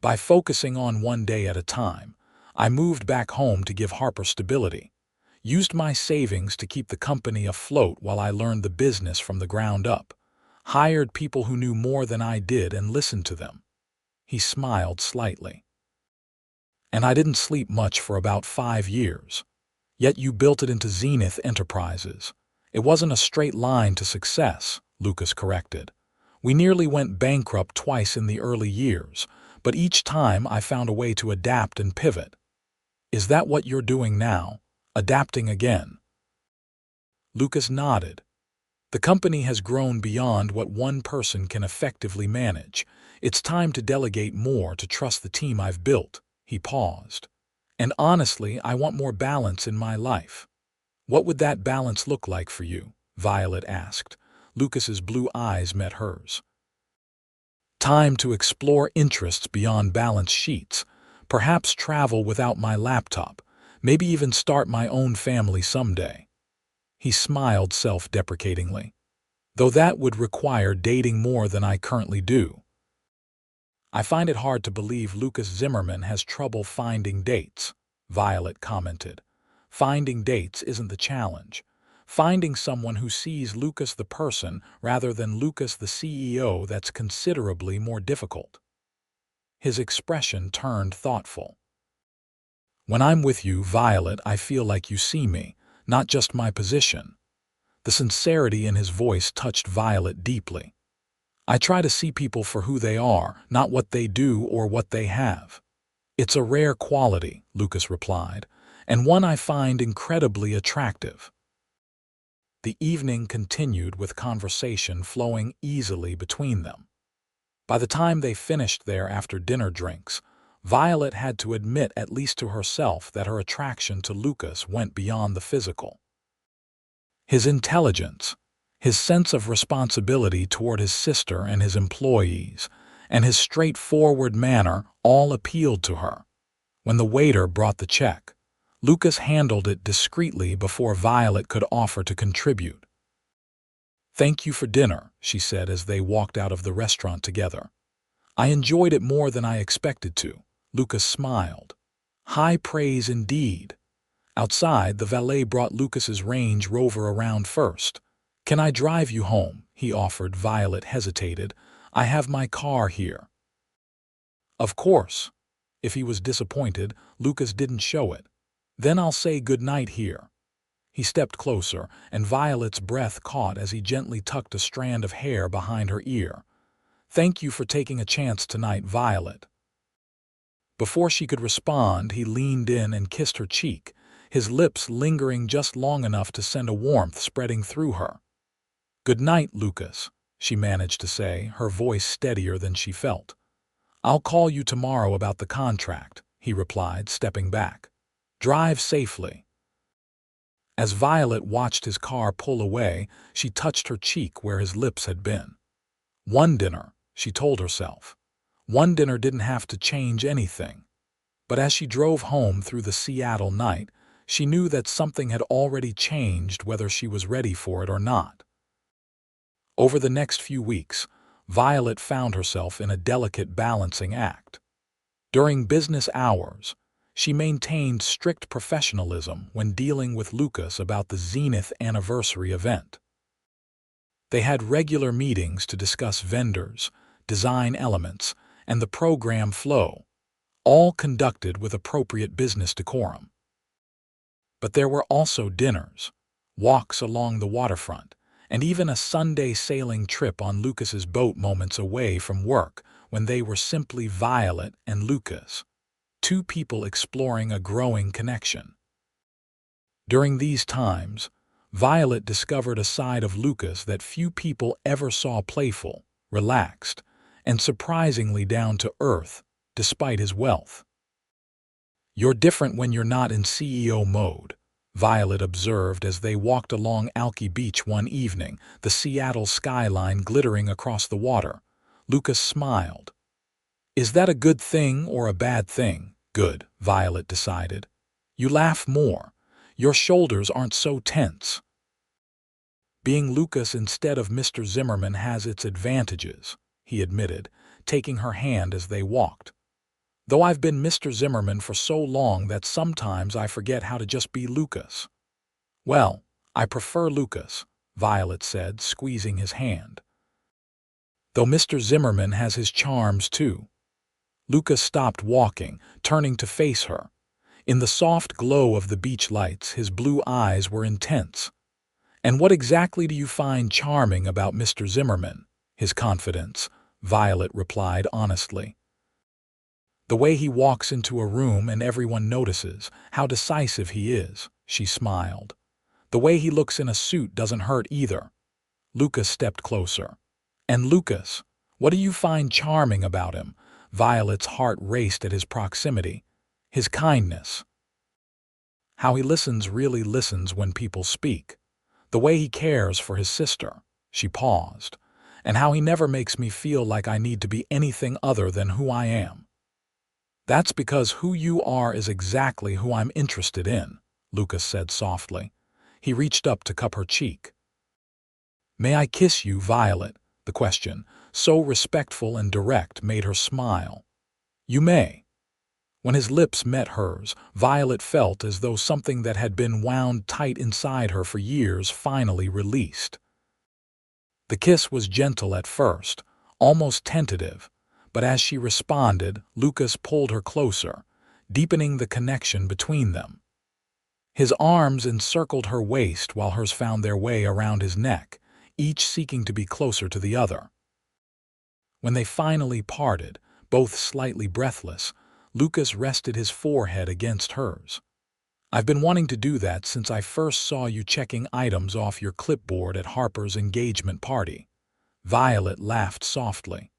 "By focusing on one day at a time, I moved back home to give Harper stability, used my savings to keep the company afloat while I learned the business from the ground up, hired people who knew more than I did and listened to them." He smiled slightly. "And I didn't sleep much for about 5 years. Yet you built it into Zenith Enterprises. It wasn't a straight line to success," Lucas corrected. "We nearly went bankrupt twice in the early years, but each time I found a way to adapt and pivot." "Is that what you're doing now? Adapting again?" Lucas nodded. "The company has grown beyond what one person can effectively manage. It's time to delegate more to trust the team I've built." He paused. "And honestly, I want more balance in my life." "What would that balance look like for you?" Violet asked. Lucas's blue eyes met hers. "Time to explore interests beyond balance sheets, perhaps travel without my laptop, maybe even start my own family someday." He smiled self-deprecatingly. "Though that would require dating more than I currently do." "I find it hard to believe Lucas Zimmerman has trouble finding dates," Violet commented. "Finding dates isn't the challenge. Finding someone who sees Lucas the person rather than Lucas the CEO that's considerably more difficult." His expression turned thoughtful. "When I'm with you, Violet, I feel like you see me, not just my position." The sincerity in his voice touched Violet deeply. "I try to see people for who they are, not what they do or what they have." "It's a rare quality," Lucas replied, "and one I find incredibly attractive." The evening continued with conversation flowing easily between them. By the time they finished their after-dinner drinks, Violet had to admit at least to herself that her attraction to Lucas went beyond the physical. His intelligence, his sense of responsibility toward his sister and his employees, and his straightforward manner all appealed to her. When the waiter brought the check, Lucas handled it discreetly before Violet could offer to contribute. "Thank you for dinner," she said as they walked out of the restaurant together. "I enjoyed it more than I expected to." Lucas smiled. High praise indeed. Outside, the valet brought Lucas's Range Rover around first. "Can I drive you home?" he offered. Violet hesitated. "I have my car here." Of course. If he was disappointed, Lucas didn't show it. "Then I'll say good night here." He stepped closer, and Violet's breath caught as he gently tucked a strand of hair behind her ear. "Thank you for taking a chance tonight, Violet." Before she could respond, he leaned in and kissed her cheek, his lips lingering just long enough to send a warmth spreading through her. "Good night, Lucas," she managed to say, her voice steadier than she felt. "I'll call you tomorrow about the contract," he replied, stepping back. "Drive safely." As Violet watched his car pull away, she touched her cheek where his lips had been. One dinner, she told herself. One dinner didn't have to change anything. But as she drove home through the Seattle night, she knew that something had already changed, whether she was ready for it or not. Over the next few weeks, Violet found herself in a delicate balancing act. During business hours, she maintained strict professionalism when dealing with Lucas about the Zenith anniversary event. They had regular meetings to discuss vendors, design elements, and the program flow, all conducted with appropriate business decorum. But there were also dinners, walks along the waterfront, and even a Sunday sailing trip on Lucas's boat, moments away from work when they were simply Violet and Lucas, two people exploring a growing connection. During these times, Violet discovered a side of Lucas that few people ever saw: playful, relaxed, and surprisingly down to earth, despite his wealth. "You're different when you're not in CEO mode," Violet observed as they walked along Alki Beach one evening, the Seattle skyline glittering across the water. Lucas smiled. "Is that a good thing or a bad thing?" "Good," Violet decided. "You laugh more. Your shoulders aren't so tense." "Being Lucas instead of Mr. Zimmerman has its advantages," he admitted, taking her hand as they walked. "Though I've been Mr. Zimmerman for so long that sometimes I forget how to just be Lucas." "Well, I prefer Lucas," Violet said, squeezing his hand. "Though Mr. Zimmerman has his charms too." Lucas stopped walking, turning to face her. In the soft glow of the beach lights, his blue eyes were intense. "And what exactly do you find charming about Mr. Zimmerman?" "His confidence," Violet replied honestly. "The way he walks into a room and everyone notices how decisive he is," she smiled. "The way he looks in a suit doesn't hurt either." Lucas stepped closer. "And Lucas, what do you find charming about him?" Violet's heart raced at his proximity. "His kindness. How he listens, really listens when people speak. The way he cares for his sister." She paused. "And how he never makes me feel like I need to be anything other than who I am." "That's because who you are is exactly who I'm interested in," Lucas said softly. He reached up to cup her cheek. "May I kiss you, Violet?" The question, so respectful and direct, made her smile. "You may." When his lips met hers, Violet felt as though something that had been wound tight inside her for years finally released. The kiss was gentle at first, almost tentative, but as she responded, Lucas pulled her closer, deepening the connection between them. His arms encircled her waist while hers found their way around his neck, each seeking to be closer to the other. When they finally parted, both slightly breathless, Lucas rested his forehead against hers. "I've been wanting to do that since I first saw you checking items off your clipboard at Harper's engagement party." Violet laughed softly.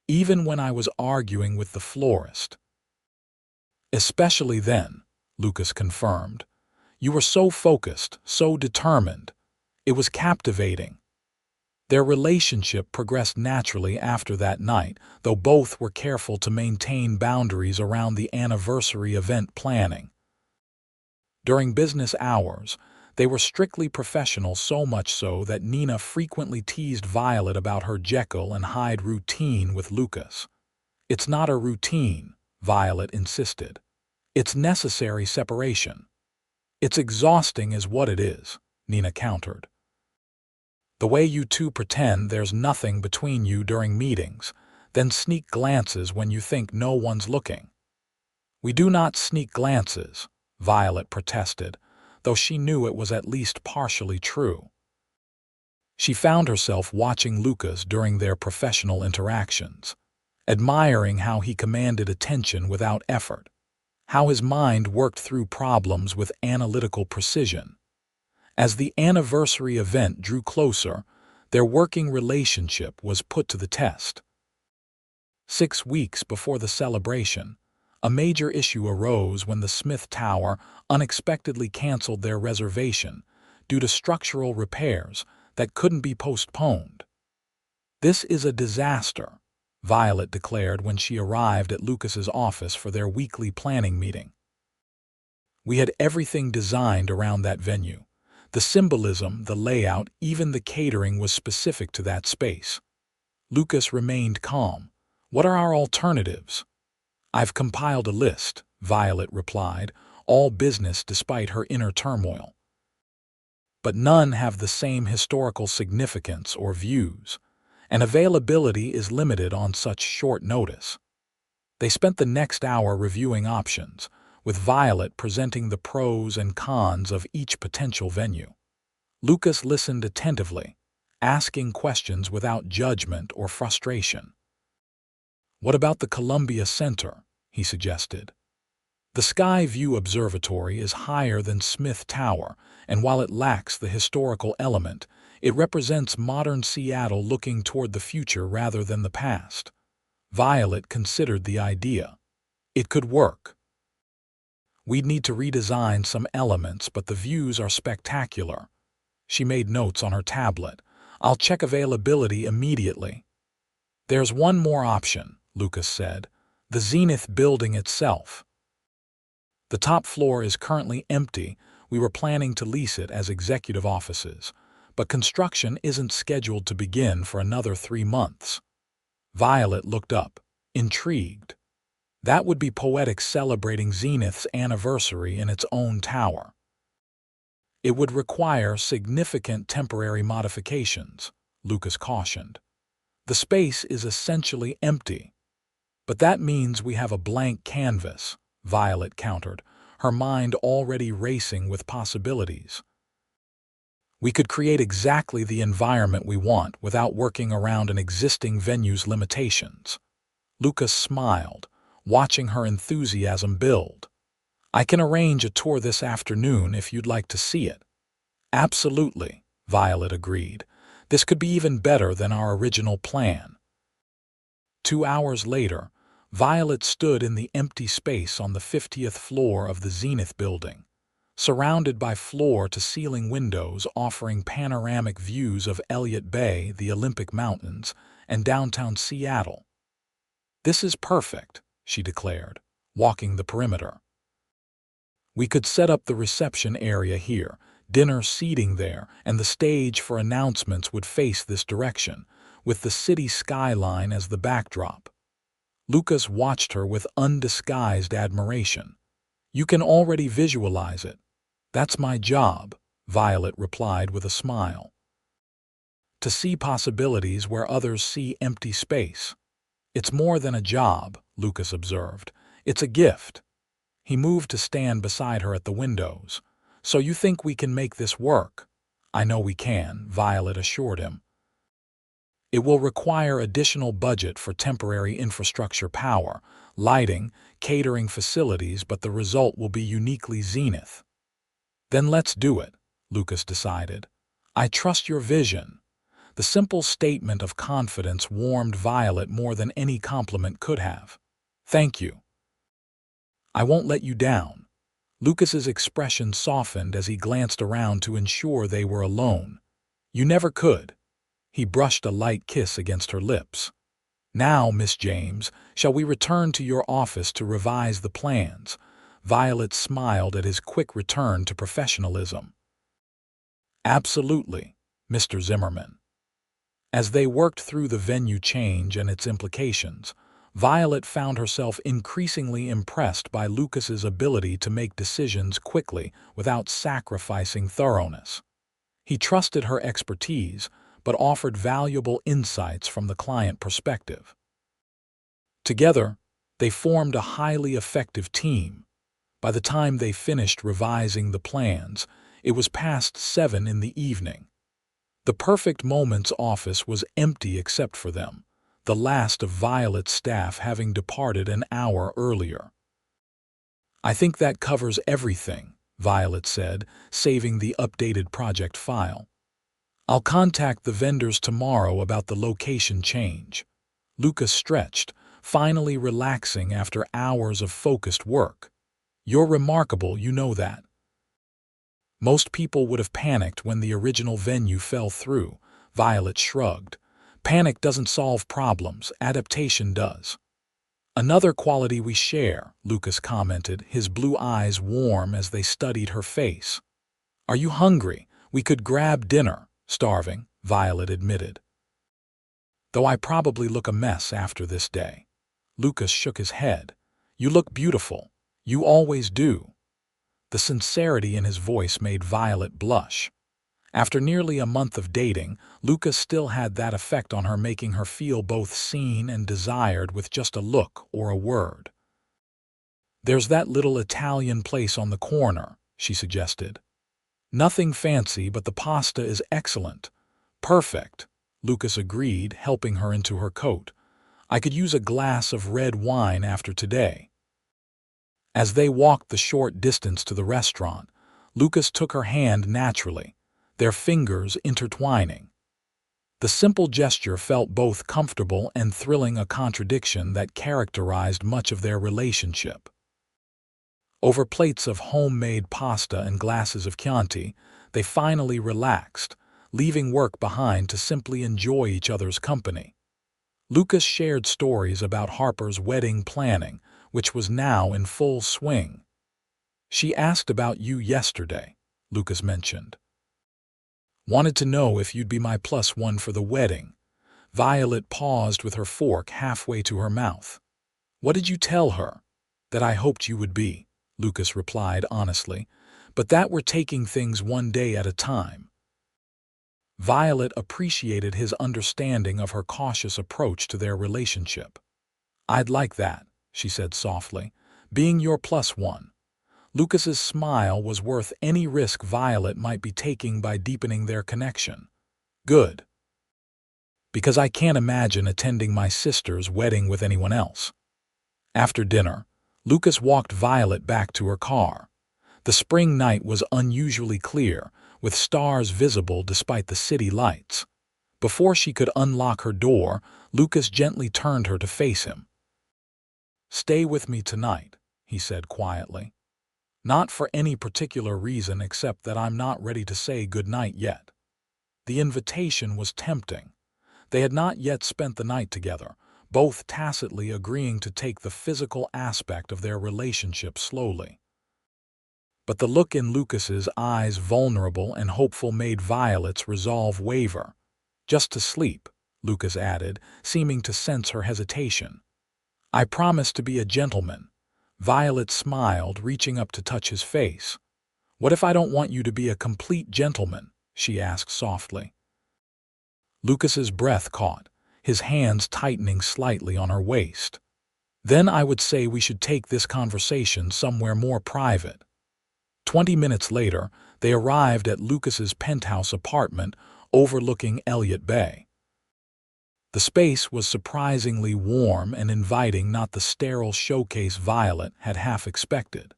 "Even when I was arguing with the florist." "Especially then," Lucas confirmed. "You were so focused, so determined. It was captivating." Their relationship progressed naturally after that night, though both were careful to maintain boundaries around the anniversary event planning. During business hours, they were strictly professional, so much so that Nina frequently teased Violet about her Jekyll and Hyde routine with Lucas. "It's not a routine," Violet insisted. "It's necessary separation." "It's exhausting is what it is," Nina countered. "The way you two pretend there's nothing between you during meetings, then sneak glances when you think no one's looking." "We do not sneak glances," Violet protested, though she knew it was at least partially true. She found herself watching Lucas during their professional interactions, admiring how he commanded attention without effort, how his mind worked through problems with analytical precision. As the anniversary event drew closer, their working relationship was put to the test. 6 weeks before the celebration, a major issue arose when the Smith Tower unexpectedly canceled their reservation due to structural repairs that couldn't be postponed. "This is a disaster," Violet declared when she arrived at Lucas's office for their weekly planning meeting. "We had everything designed around that venue. The symbolism, the layout, even the catering was specific to that space." Lucas remained calm. "What are our alternatives?" "I've compiled a list," Violet replied, all business despite her inner turmoil. "But none have the same historical significance or views, and availability is limited on such short notice." They spent the next hour reviewing options, with Violet presenting the pros and cons of each potential venue. Lucas listened attentively, asking questions without judgment or frustration. "What about the Columbia Center?" he suggested. "The Sky View Observatory is higher than Smith Tower, and while it lacks the historical element, it represents modern Seattle looking toward the future rather than the past." Violet considered the idea. "It could work. We'd need to redesign some elements, but the views are spectacular." She made notes on her tablet. "I'll check availability immediately." "There's one more option," Lucas said. "The Zenith building itself. The top floor is currently empty. We were planning to lease it as executive offices, but construction isn't scheduled to begin for another 3 months." Violet looked up, intrigued. "That would be poetic, celebrating Zenith's anniversary in its own tower." "It would require significant temporary modifications," Lucas cautioned. "The space is essentially empty." "But that means we have a blank canvas," Violet countered, her mind already racing with possibilities. "We could create exactly the environment we want without working around an existing venue's limitations." Lucas smiled, watching her enthusiasm build. "I can arrange a tour this afternoon if you'd like to see it." "Absolutely," Violet agreed. "This could be even better than our original plan." 2 hours later, Violet stood in the empty space on the 50th floor of the Zenith building, surrounded by floor-to-ceiling windows offering panoramic views of Elliott Bay, the Olympic Mountains, and downtown Seattle. "This is perfect," she declared, walking the perimeter. "We could set up the reception area here, dinner seating there, and the stage for announcements would face this direction, with the city skyline as the backdrop." Lucas watched her with undisguised admiration. "You can already visualize it." "That's my job," Violet replied with a smile. "To see possibilities where others see empty space." "It's more than a job," Lucas observed. "It's a gift." He moved to stand beside her at the windows. "So you think we can make this work?" "I know we can," Violet assured him. "It will require additional budget for temporary infrastructure, power, lighting, catering facilities, but the result will be uniquely Zenith." "Then let's do it," Lucas decided. "I trust your vision." The simple statement of confidence warmed Violet more than any compliment could have. "Thank you. I won't let you down." Lucas's expression softened as he glanced around to ensure they were alone. "You never could." He brushed a light kiss against her lips. "Now, Miss James, shall we return to your office to revise the plans?" Violet smiled at his quick return to professionalism. "Absolutely, Mr. Zimmerman." As they worked through the venue change and its implications, Violet found herself increasingly impressed by Lucas's ability to make decisions quickly without sacrificing thoroughness. He trusted her expertise, but offered valuable insights from the client perspective. Together, they formed a highly effective team. By the time they finished revising the plans, it was past 7 in the evening. The Perfect Moments office was empty except for them, the last of Violet's staff having departed an hour earlier. "I think that covers everything," Violet said, saving the updated project file. "I'll contact the vendors tomorrow about the location change." Lucas stretched, finally relaxing after hours of focused work. "You're remarkable, you know that." "Most people would have panicked when the original venue fell through," Violet shrugged. "Panic doesn't solve problems, adaptation does." "Another quality we share," Lucas commented, his blue eyes warm as they studied her face. "Are you hungry? We could grab dinner." "Starving," Violet admitted. "Though I probably look a mess after this day." Lucas shook his head. "You look beautiful. You always do." The sincerity in his voice made Violet blush. After nearly a month of dating, Lucas still had that effect on her, making her feel both seen and desired with just a look or a word. "There's that little Italian place on the corner," she suggested. "Nothing fancy, but the pasta is excellent." "Perfect," Lucas agreed, helping her into her coat. "I could use a glass of red wine after today." As they walked the short distance to the restaurant, Lucas took her hand naturally, their fingers intertwining. The simple gesture felt both comfortable and thrilling, a contradiction that characterized much of their relationship. Over plates of homemade pasta and glasses of Chianti, they finally relaxed, leaving work behind to simply enjoy each other's company. Lucas shared stories about Harper's wedding planning, which was now in full swing. "She asked about you yesterday," Lucas mentioned. "Wanted to know if you'd be my +1 for the wedding." Violet paused with her fork halfway to her mouth. "What did you tell her?" "That I hoped you would be," Lucas replied honestly, "but that we're taking things one day at a time." Violet appreciated his understanding of her cautious approach to their relationship. "I'd like that," she said softly, "being your +1. Lucas's smile was worth any risk Violet might be taking by deepening their connection. "Good. Because I can't imagine attending my sister's wedding with anyone else." After dinner, Lucas walked Violet back to her car. The spring night was unusually clear, with stars visible despite the city lights. Before she could unlock her door, Lucas gently turned her to face him. "Stay with me tonight," he said quietly. "Not for any particular reason except that I'm not ready to say goodnight yet." The invitation was tempting. They had not yet spent the night together, both tacitly agreeing to take the physical aspect of their relationship slowly. But the look in Lucas's eyes, vulnerable and hopeful, made Violet's resolve waver. "Just to sleep," Lucas added, seeming to sense her hesitation. "I promise to be a gentleman." Violet smiled, reaching up to touch his face. "What if I don't want you to be a complete gentleman?" she asked softly. Lucas's breath caught, his hands tightening slightly on her waist. "Then I would say we should take this conversation somewhere more private." 20 minutes later, they arrived at Lucas's penthouse apartment overlooking Elliott Bay. The space was surprisingly warm and inviting, not the sterile showcase Violet had half expected.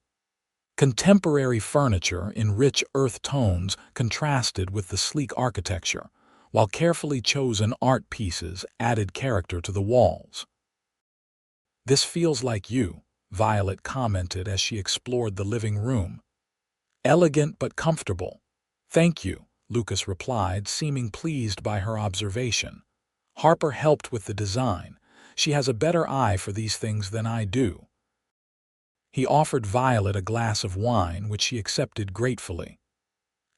Contemporary furniture in rich earth tones contrasted with the sleek architecture, while carefully chosen art pieces added character to the walls. "This feels like you," Violet commented as she explored the living room. "Elegant but comfortable." "Thank you," Lucas replied, seeming pleased by her observation. Harper helped with the design. She has a better eye for these things than I do. He offered Violet a glass of wine, which she accepted gratefully.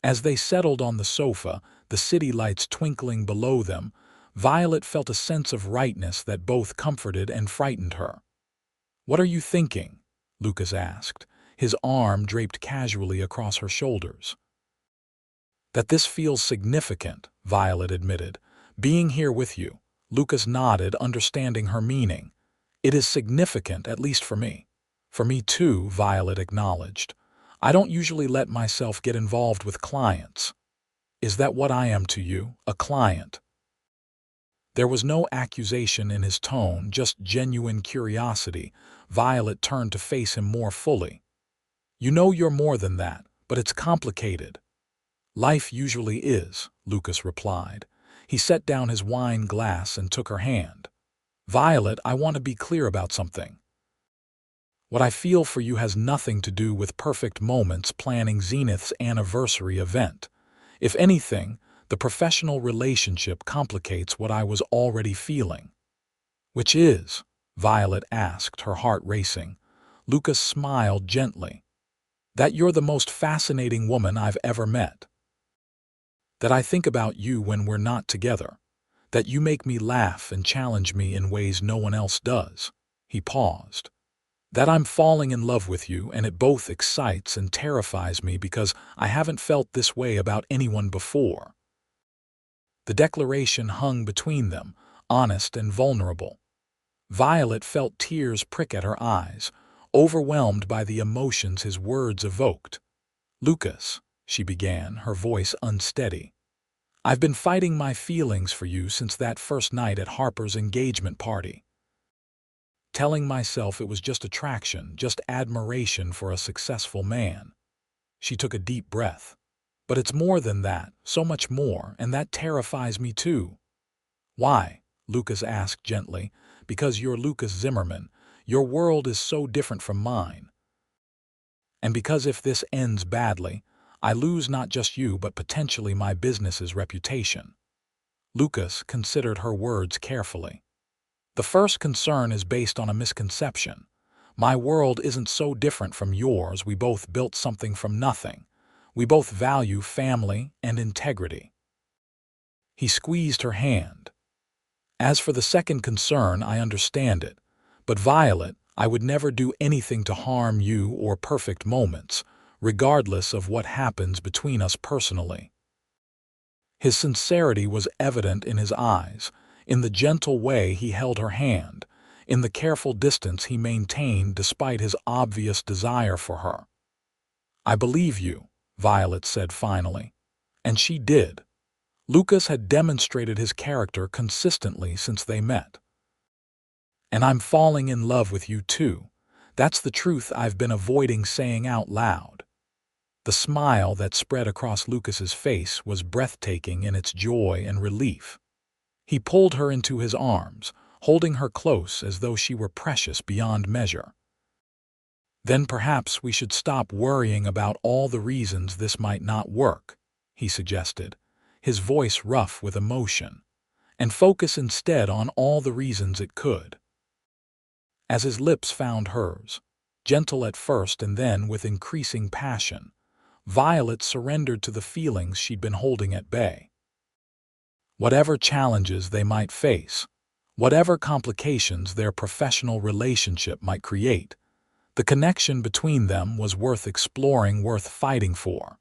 As they settled on the sofa, the city lights twinkling below them, Violet felt a sense of rightness that both comforted and frightened her. "What are you thinking?" Lucas asked, his arm draped casually across her shoulders. "That this feels significant," Violet admitted. "Being here with you." Lucas nodded, understanding her meaning. "It is significant, at least for me." "For me too," Violet acknowledged. "I don't usually let myself get involved with clients." "Is that what I am to you, a client?" There was no accusation in his tone, just genuine curiosity. Violet turned to face him more fully. "You know you're more than that, but it's complicated." "Life usually is," Lucas replied. He set down his wine glass and took her hand. "Violet, I want to be clear about something. What I feel for you has nothing to do with perfect moments planning Zenith's anniversary event. If anything, the professional relationship complicates what I was already feeling." "Which is?" Violet asked, her heart racing. Lucas smiled gently. "That you're the most fascinating woman I've ever met. That I think about you when we're not together. That you make me laugh and challenge me in ways no one else does." He paused. "That I'm falling in love with you, and it both excites and terrifies me because I haven't felt this way about anyone before." The declaration hung between them, honest and vulnerable. Violet felt tears prick at her eyes, overwhelmed by the emotions his words evoked. "Lucas," she began, her voice unsteady, "I've been fighting my feelings for you since that first night at Harper's engagement party. Telling myself it was just attraction, just admiration for a successful man." She took a deep breath. "But it's more than that, so much more, and that terrifies me too." "Why?" Lucas asked gently. "Because you're Lucas Zimmerman. Your world is so different from mine. And because if this ends badly, I lose not just you but potentially my business's reputation." Lucas considered her words carefully. "The first concern is based on a misconception. My world isn't so different from yours. We both built something from nothing. We both value family and integrity." He squeezed her hand. "As for the second concern, I understand it. But Violet, I would never do anything to harm you or perfect moments, regardless of what happens between us personally." His sincerity was evident in his eyes, in the gentle way he held her hand, in the careful distance he maintained despite his obvious desire for her. "I believe you," Violet said finally. And she did. Lucas had demonstrated his character consistently since they met. "And I'm falling in love with you too. That's the truth I've been avoiding saying out loud." The smile that spread across Lucas's face was breathtaking in its joy and relief. He pulled her into his arms, holding her close as though she were precious beyond measure. "Then perhaps we should stop worrying about all the reasons this might not work," he suggested, his voice rough with emotion, "and focus instead on all the reasons it could." As his lips found hers, gentle at first and then with increasing passion, Violet surrendered to the feelings she'd been holding at bay. Whatever challenges they might face, whatever complications their professional relationship might create, the connection between them was worth exploring, worth fighting for.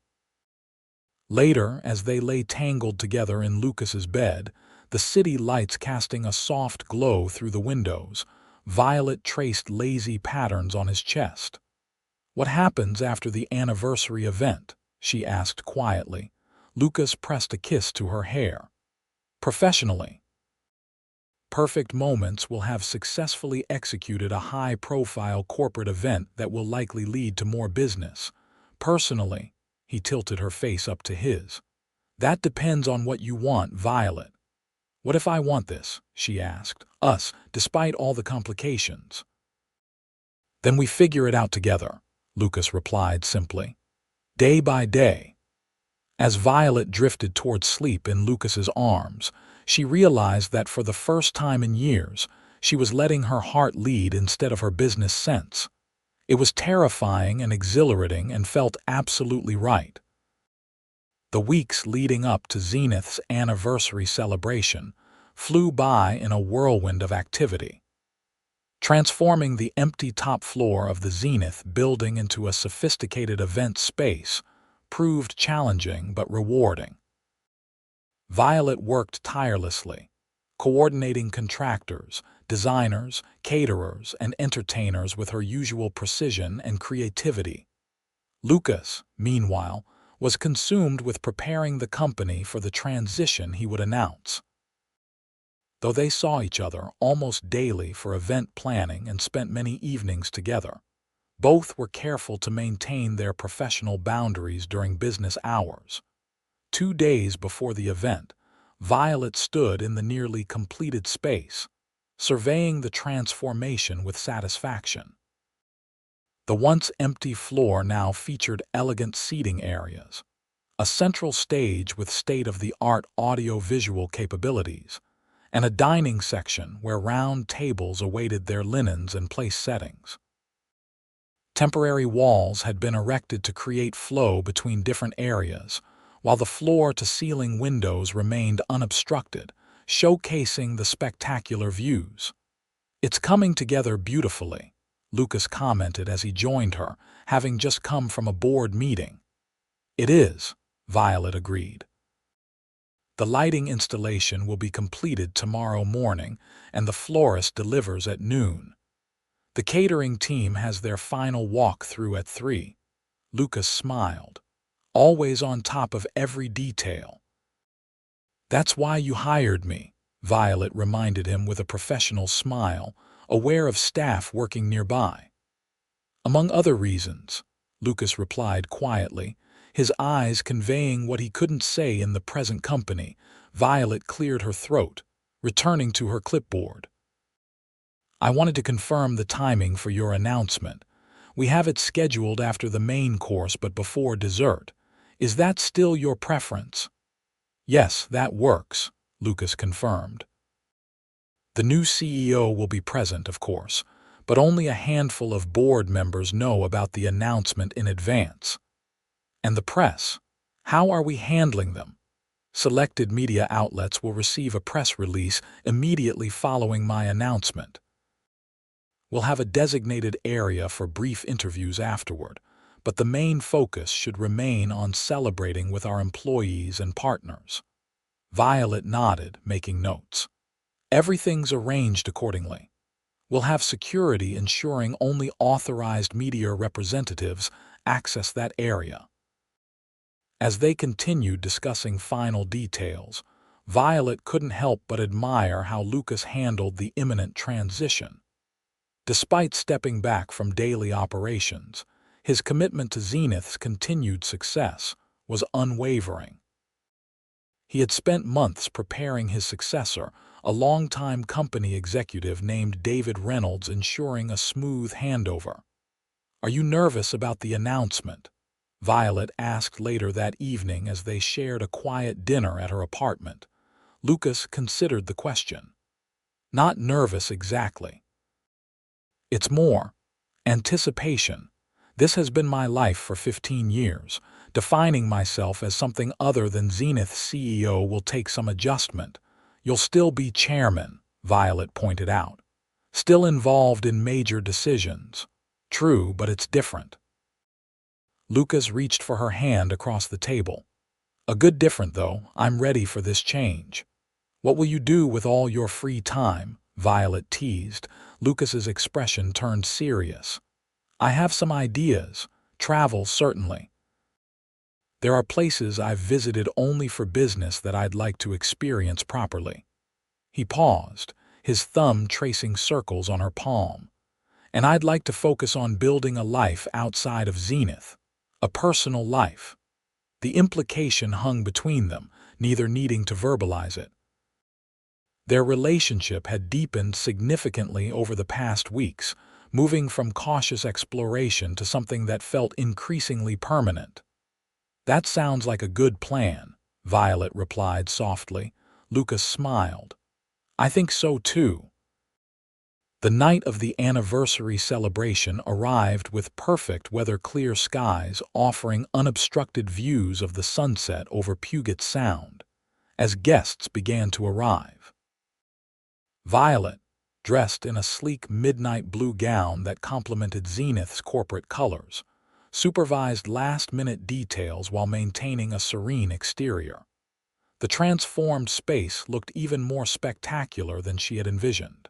Later, as they lay tangled together in Lucas's bed, the city lights casting a soft glow through the windows, Violet traced lazy patterns on his chest. "What happens after the anniversary event?" she asked quietly. Lucas pressed a kiss to her hair. "Professionally, perfect moments will have successfully executed a high-profile corporate event that will likely lead to more business. Personally," he tilted her face up to his, "that depends on what you want, Violet." "What if I want this?" she asked. "Us, despite all the complications." "Then we figure it out together," Lucas replied simply. "Day by day." As Violet drifted toward sleep in Lucas's arms, she realized that for the first time in years, she was letting her heart lead instead of her business sense. It was terrifying and exhilarating and felt absolutely right. The weeks leading up to Zenith's anniversary celebration flew by in a whirlwind of activity. Transforming the empty top floor of the Zenith building into a sophisticated event space proved challenging but rewarding. Violet worked tirelessly, coordinating contractors, designers, caterers, and entertainers with her usual precision and creativity. Lucas, meanwhile, was consumed with preparing the company for the transition he would announce. Though they saw each other almost daily for event planning and spent many evenings together, both were careful to maintain their professional boundaries during business hours. 2 days before the event, Violet stood in the nearly completed space, surveying the transformation with satisfaction. The once empty floor now featured elegant seating areas, a central stage with state-of-the-art audio-visual capabilities, and a dining section where round tables awaited their linens and place settings. Temporary walls had been erected to create flow between different areas, while the floor-to-ceiling windows remained unobstructed, showcasing the spectacular views. "It's coming together beautifully," Lucas commented as he joined her, having just come from a board meeting. "It is," Violet agreed. "The lighting installation will be completed tomorrow morning, and the florist delivers at noon. The catering team has their final walk-through at 3. Lucas smiled, always on top of every detail. "That's why you hired me," Violet reminded him with a professional smile, aware of staff working nearby. "Among other reasons," Lucas replied quietly, his eyes conveying what he couldn't say in the present company. Violet cleared her throat, returning to her clipboard. "I wanted to confirm the timing for your announcement. We have it scheduled after the main course but before dessert. Is that still your preference?" "Yes, that works," Lucas confirmed. "The new CEO will be present, of course, but only a handful of board members know about the announcement in advance. And the press, how are we handling them? Selected media outlets will receive a press release immediately following my announcement. We'll have a designated area for brief interviews afterward, but the main focus should remain on celebrating with our employees and partners." Violet nodded, making notes. "Everything's arranged accordingly. We'll have security ensuring only authorized media representatives access that area." As they continued discussing final details, Violet couldn't help but admire how Lucas handled the imminent transition. Despite stepping back from daily operations, his commitment to Zenith's continued success was unwavering. He had spent months preparing his successor, a longtime company executive named David Reynolds, ensuring a smooth handover. "Are you nervous about the announcement?" Violet asked later that evening as they shared a quiet dinner at her apartment. Lucas considered the question. "Not nervous exactly. It's more anticipation. This has been my life for 15 years. Defining myself as something other than Zenith's CEO will take some adjustment." "You'll still be chairman," Violet pointed out. "Still involved in major decisions." "True, but it's different." Lucas reached for her hand across the table. "A good different, though. I'm ready for this change." "What will you do with all your free time?" Violet teased. Lucas's expression turned serious. "I have some ideas. Travel, certainly. There are places I've visited only for business that I'd like to experience properly." He paused, his thumb tracing circles on her palm. "And I'd like to focus on building a life outside of Zenith. A personal life." The implication hung between them, neither needing to verbalize it. Their relationship had deepened significantly over the past weeks, moving from cautious exploration to something that felt increasingly permanent. "That sounds like a good plan," Violet replied softly. Lucas smiled. "I think so too." The night of the anniversary celebration arrived with perfect weather-clear skies offering unobstructed views of the sunset over Puget Sound. As guests began to arrive, Violet, dressed in a sleek midnight blue gown that complemented Zenith's corporate colors, supervised last-minute details while maintaining a serene exterior. The transformed space looked even more spectacular than she had envisioned.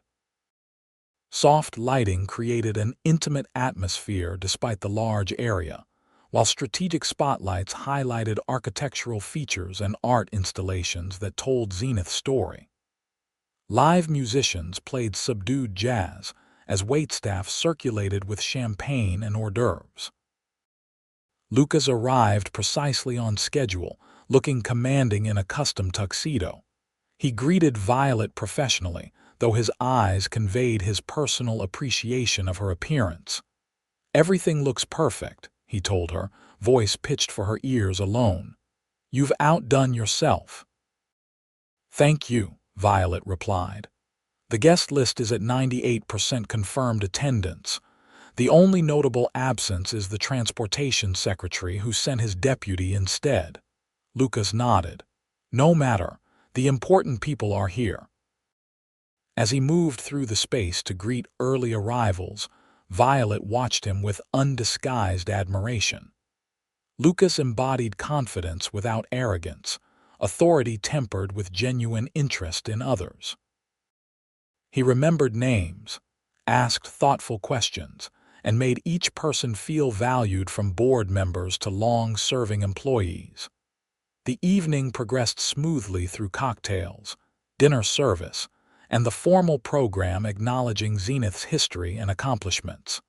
Soft lighting created an intimate atmosphere despite the large area, while strategic spotlights highlighted architectural features and art installations that told Zenith's story. Live musicians played subdued jazz as waitstaff circulated with champagne and hors d'oeuvres. Lucas arrived precisely on schedule, looking commanding in a custom tuxedo. He greeted Violet professionally, though his eyes conveyed his personal appreciation of her appearance. "Everything looks perfect," he told her, voice pitched for her ears alone. "You've outdone yourself." "Thank you," Violet replied. "The guest list is at 98% confirmed attendance. The only notable absence is the transportation secretary who sent his deputy instead." Lucas nodded. "No matter. The important people are here." As he moved through the space to greet early arrivals, Violet watched him with undisguised admiration. Lucas embodied confidence without arrogance, authority tempered with genuine interest in others. He remembered names, asked thoughtful questions, and made each person feel valued from board members to long-serving employees. The evening progressed smoothly through cocktails, dinner service, and the formal program acknowledging Zenith's history and accomplishments.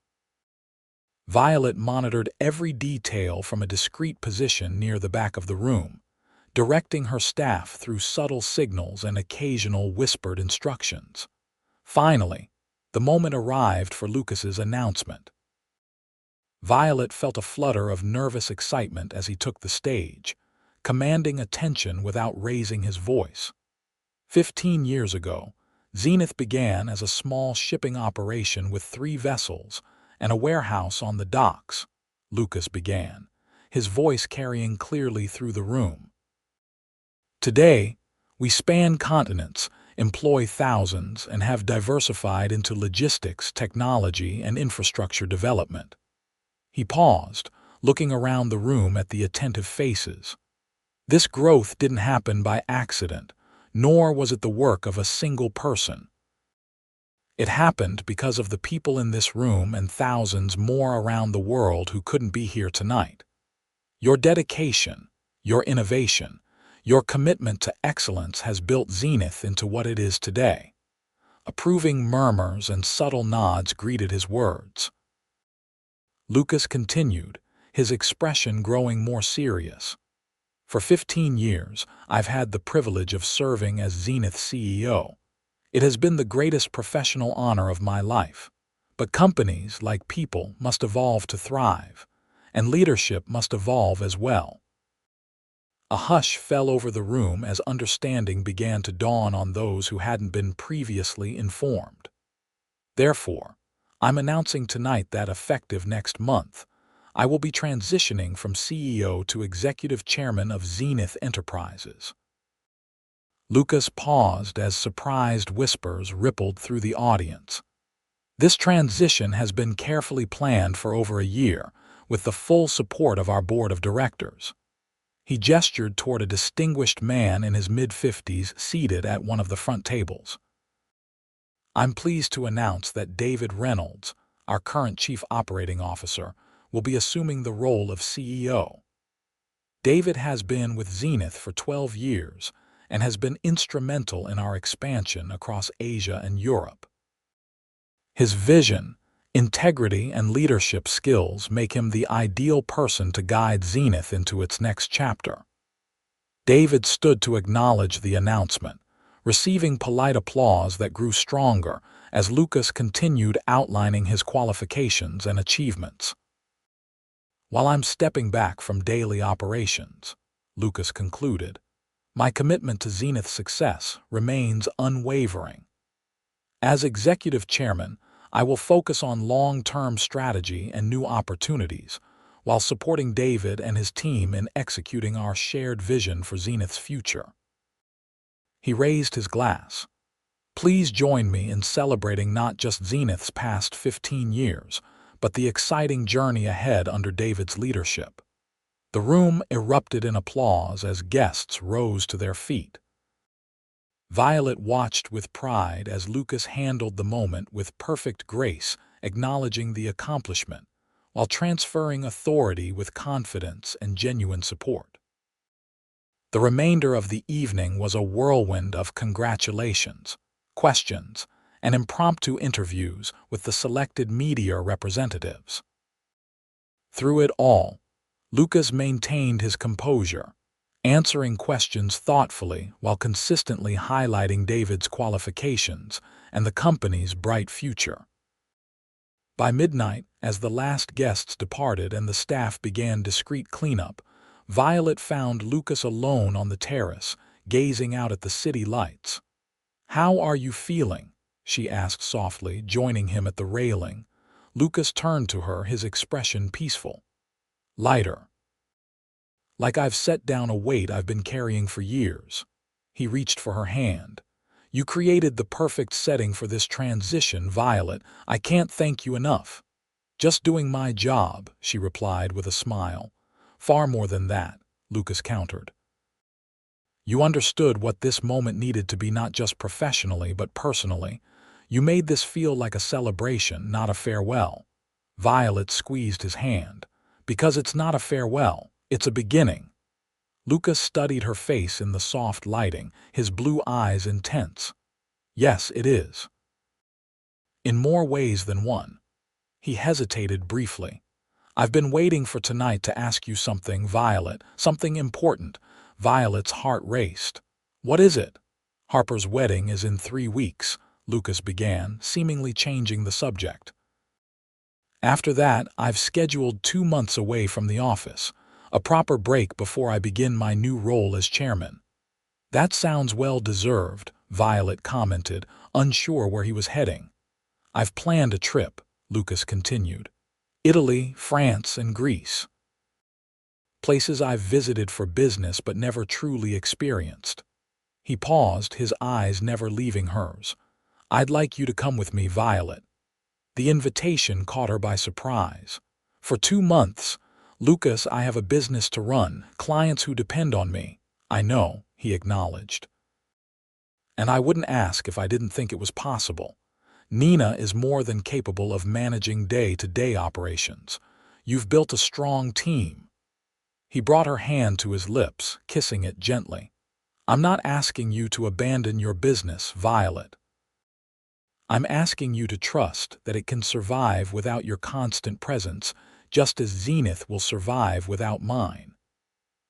Violet monitored every detail from a discreet position near the back of the room, directing her staff through subtle signals and occasional whispered instructions. Finally, the moment arrived for Lucas's announcement. Violet felt a flutter of nervous excitement as he took the stage, commanding attention without raising his voice. 15 years ago, Zenith began as a small shipping operation with 3 vessels and a warehouse on the docks, Lucas began, his voice carrying clearly through the room. "Today, we span continents, employ thousands, and have diversified into logistics, technology, and infrastructure development." He paused, looking around the room at the attentive faces. This growth didn't happen by accident, nor was it the work of a single person. It happened because of the people in this room and thousands more around the world who couldn't be here tonight. Your dedication, your innovation, your commitment to excellence has built Zenith into what it is today. Approving murmurs and subtle nods greeted his words. Lucas continued, his expression growing more serious. "For 15 years, I've had the privilege of serving as Zenith's CEO. It has been the greatest professional honor of my life. But companies, like people, must evolve to thrive, and leadership must evolve as well." A hush fell over the room as understanding began to dawn on those who hadn't been previously informed. "Therefore, I'm announcing tonight that effective next month, I will be transitioning from CEO to Executive Chairman of Zenith Enterprises." Lucas paused as surprised whispers rippled through the audience. "This transition has been carefully planned for over a year, with the full support of our board of directors." He gestured toward a distinguished man in his mid-50s seated at one of the front tables. "I'm pleased to announce that David Reynolds, our current Chief Operating Officer, will be assuming the role of CEO. David has been with Zenith for 12 years and has been instrumental in our expansion across Asia and Europe. His vision, integrity, and leadership skills make him the ideal person to guide Zenith into its next chapter." David stood to acknowledge the announcement, receiving polite applause that grew stronger as Lucas continued outlining his qualifications and achievements. While I'm stepping back from daily operations, Lucas concluded, my commitment to Zenith's success remains unwavering. As executive chairman, I will focus on long-term strategy and new opportunities, while supporting David and his team in executing our shared vision for Zenith's future. He raised his glass. Please join me in celebrating not just Zenith's past 15 years, but the exciting journey ahead under David's leadership. The room erupted in applause as guests rose to their feet. Violet watched with pride as Lucas handled the moment with perfect grace, acknowledging the accomplishment, while transferring authority with confidence and genuine support. The remainder of the evening was a whirlwind of congratulations, questions, and impromptu interviews with the selected media representatives. Through it all, Lucas maintained his composure, answering questions thoughtfully while consistently highlighting David's qualifications and the company's bright future. By midnight, as the last guests departed and the staff began discreet cleanup, Violet found Lucas alone on the terrace, gazing out at the city lights. "How are you feeling?" she asked softly, joining him at the railing. Lucas turned to her, his expression peaceful. "Lighter. Like I've set down a weight I've been carrying for years." He reached for her hand. "You created the perfect setting for this transition, Violet. I can't thank you enough." "Just doing my job," she replied with a smile. "Far more than that," Lucas countered. "You understood what this moment needed to be, not just professionally but personally. You made this feel like a celebration, not a farewell." Violet squeezed his hand. "Because it's not a farewell, it's a beginning." Lucas studied her face in the soft lighting, his blue eyes intense. "Yes, it is. In more ways than one." He hesitated briefly. "I've been waiting for tonight to ask you something, Violet, something important." Violet's heart raced. "What is it?" "Harper's wedding is in 3 weeks," Lucas began, seemingly changing the subject. "After that, I've scheduled 2 months away from the office, a proper break before I begin my new role as chairman." "That sounds well-deserved," Violet commented, unsure where he was heading. "I've planned a trip," Lucas continued. "Italy, France, and Greece. Places I've visited for business but never truly experienced." He paused, his eyes never leaving hers. "I'd like you to come with me, Violet." The invitation caught her by surprise. "For 2 months? Lucas, I have a business to run, clients who depend on me." "I know," he acknowledged. "And I wouldn't ask if I didn't think it was possible. Nina is more than capable of managing day-to-day operations. You've built a strong team." He brought her hand to his lips, kissing it gently. "I'm not asking you to abandon your business, Violet. I'm asking you to trust that it can survive without your constant presence, just as Zenith will survive without mine."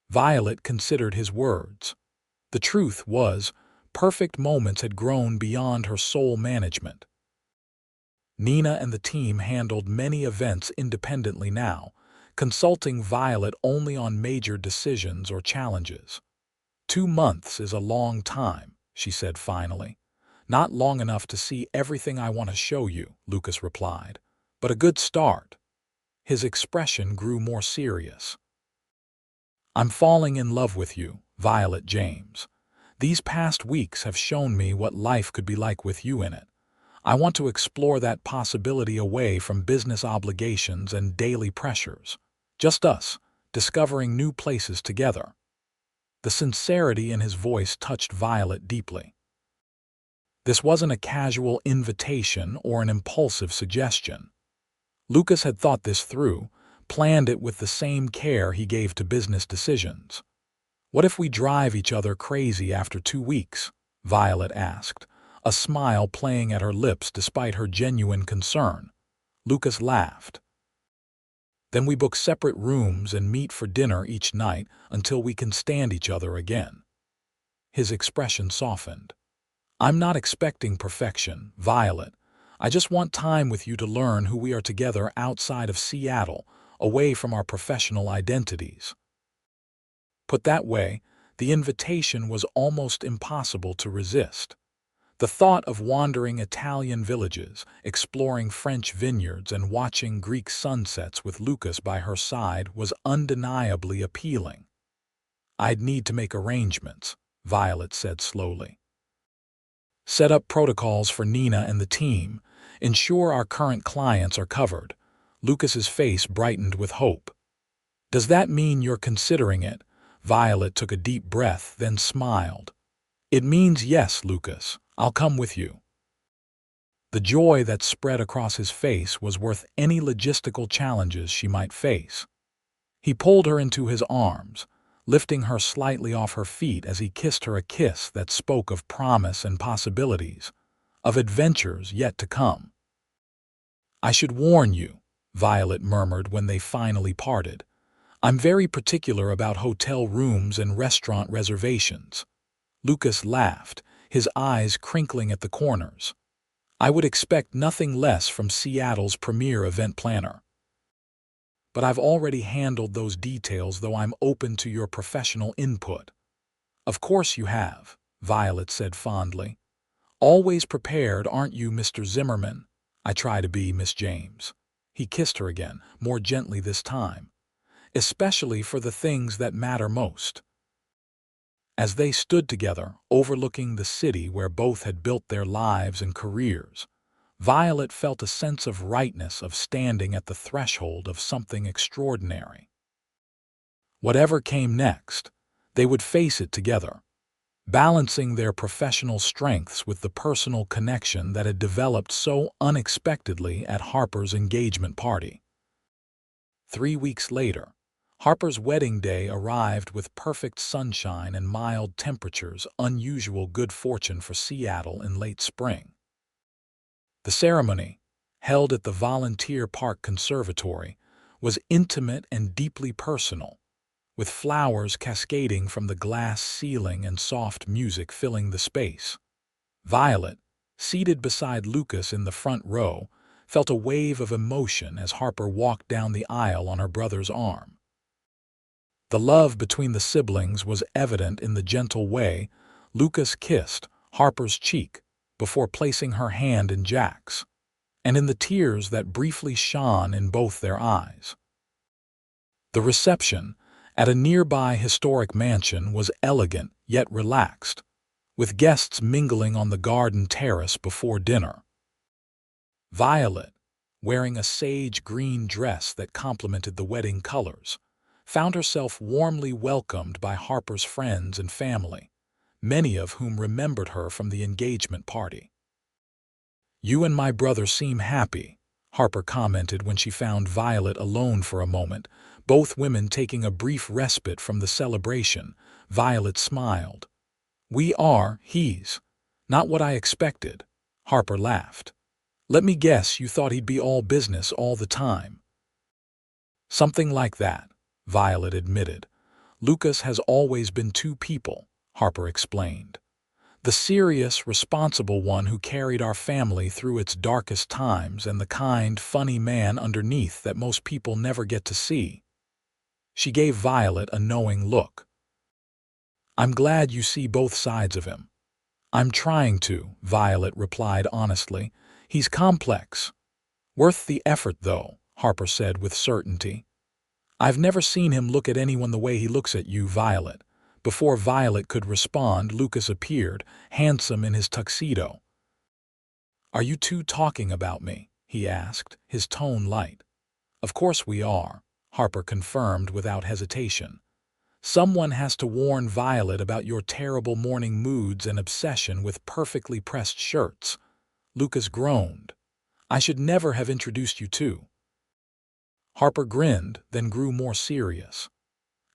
Violet considered his words. The truth was, perfect moments had grown beyond her sole management. Nina and the team handled many events independently now, consulting Violet only on major decisions or challenges. 2 months is a long time," she said finally. "Not long enough to see everything I want to show you," Lucas replied, "but a good start." His expression grew more serious. "I'm falling in love with you, Violet James. These past weeks have shown me what life could be like with you in it. I want to explore that possibility away from business obligations and daily pressures. Just us, discovering new places together." The sincerity in his voice touched Violet deeply. This wasn't a casual invitation or an impulsive suggestion. Lucas had thought this through, planned it with the same care he gave to business decisions. "What if we drive each other crazy after 2 weeks?" Violet asked, a smile playing at her lips despite her genuine concern. Lucas laughed. "Then we book separate rooms and meet for dinner each night until we can stand each other again." His expression softened. "I'm not expecting perfection, Violet. I just want time with you to learn who we are together outside of Seattle, away from our professional identities. Put that way, the invitation was almost impossible to resist. The thought of wandering Italian villages, exploring French vineyards, and watching Greek sunsets with Lucas by her side was undeniably appealing. "I'd need to make arrangements," Violet said slowly. "Set up protocols for Nina and the team. Ensure our current clients are covered." Lucas's face brightened with hope. "Does that mean you're considering it?" Violet took a deep breath, then smiled. "It means yes, Lucas. I'll come with you." The joy that spread across his face was worth any logistical challenges she might face. He pulled her into his arms, lifting her slightly off her feet as he kissed her a kiss that spoke of promise and possibilities, of adventures yet to come. "I should warn you," Violet murmured when they finally parted. "I'm very particular about hotel rooms and restaurant reservations." Lucas laughed, his eyes crinkling at the corners. "I would expect nothing less from Seattle's premier event planner. But I've already handled those details, though I'm open to your professional input." "Of course you have," Violet said fondly. "Always prepared, aren't you, Mr. Zimmerman?" "I try to be, Miss James." He kissed her again, more gently this time. "Especially for the things that matter most." As they stood together, overlooking the city where both had built their lives and careers, Violet felt a sense of rightness, of standing at the threshold of something extraordinary. Whatever came next, they would face it together, balancing their professional strengths with the personal connection that had developed so unexpectedly at Harper's engagement party. 3 weeks later, Harper's wedding day arrived with perfect sunshine and mild temperatures, unusual good fortune for Seattle in late spring. The ceremony, held at the Volunteer Park Conservatory, was intimate and deeply personal, with flowers cascading from the glass ceiling and soft music filling the space. Violet, seated beside Lucas in the front row, felt a wave of emotion as Harper walked down the aisle on her brother's arm. The love between the siblings was evident in the gentle way Lucas kissed Harper's cheek before placing her hand in Jack's, and in the tears that briefly shone in both their eyes. The reception, at a nearby historic mansion, was elegant yet relaxed, with guests mingling on the garden terrace before dinner. Violet, wearing a sage green dress that complemented the wedding colors, found herself warmly welcomed by Harper's friends and family, many of whom remembered her from the engagement party. "You and my brother seem happy," Harper commented when she found Violet alone for a moment, both women taking a brief respite from the celebration. Violet smiled. "We are, he's. Not what I expected." Harper laughed. "Let me guess, you thought he'd be all business all the time." "Something like that," Violet admitted. "Lucas has always been two people," Harper explained. "The serious, responsible one who carried our family through its darkest times, and the kind, funny man underneath that most people never get to see." She gave Violet a knowing look. "I'm glad you see both sides of him." "I'm trying to," Violet replied honestly. "He's complex." "Worth the effort, though," Harper said with certainty. "I've never seen him look at anyone the way he looks at you, Violet." Before Violet could respond, Lucas appeared, handsome in his tuxedo. "Are you two talking about me?" he asked, his tone light. "Of course we are," Harper confirmed without hesitation. "Someone has to warn Violet about your terrible morning moods and obsession with perfectly pressed shirts." Lucas groaned. "I should never have introduced you two." Harper grinned, then grew more serious.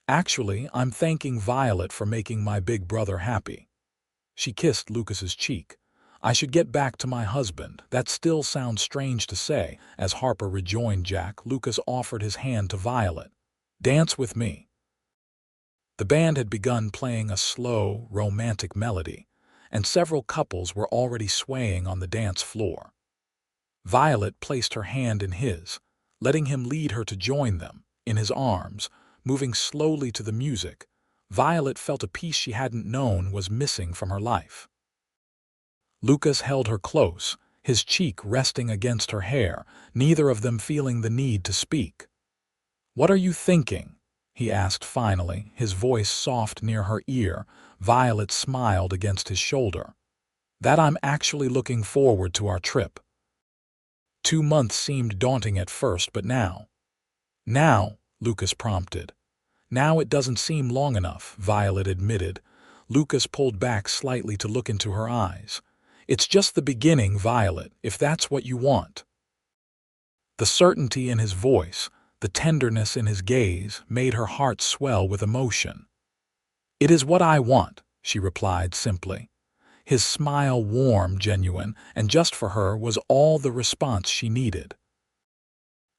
"Actually, I'm thanking Violet for making my big brother happy." She kissed Lucas's cheek. "I should get back to my husband. That still sounds strange to say." As Harper rejoined Jack, Lucas offered his hand to Violet. "Dance with me." The band had begun playing a slow, romantic melody, and several couples were already swaying on the dance floor. Violet placed her hand in his, letting him lead her to join them, in his arms, moving slowly to the music. Violet felt a piece she hadn't known was missing from her life. Lucas held her close, his cheek resting against her hair, neither of them feeling the need to speak. "What are you thinking?" he asked finally, his voice soft near her ear. Violet smiled against his shoulder. "That I'm actually looking forward to our trip." 2 months seemed daunting at first, but now, Lucas prompted. "Now it doesn't seem long enough," Violet admitted. Lucas pulled back slightly to look into her eyes. "It's just the beginning, Violet, if that's what you want." The certainty in his voice, the tenderness in his gaze, made her heart swell with emotion. "It is what I want," she replied simply. His smile warm, genuine, and just for her was all the response she needed.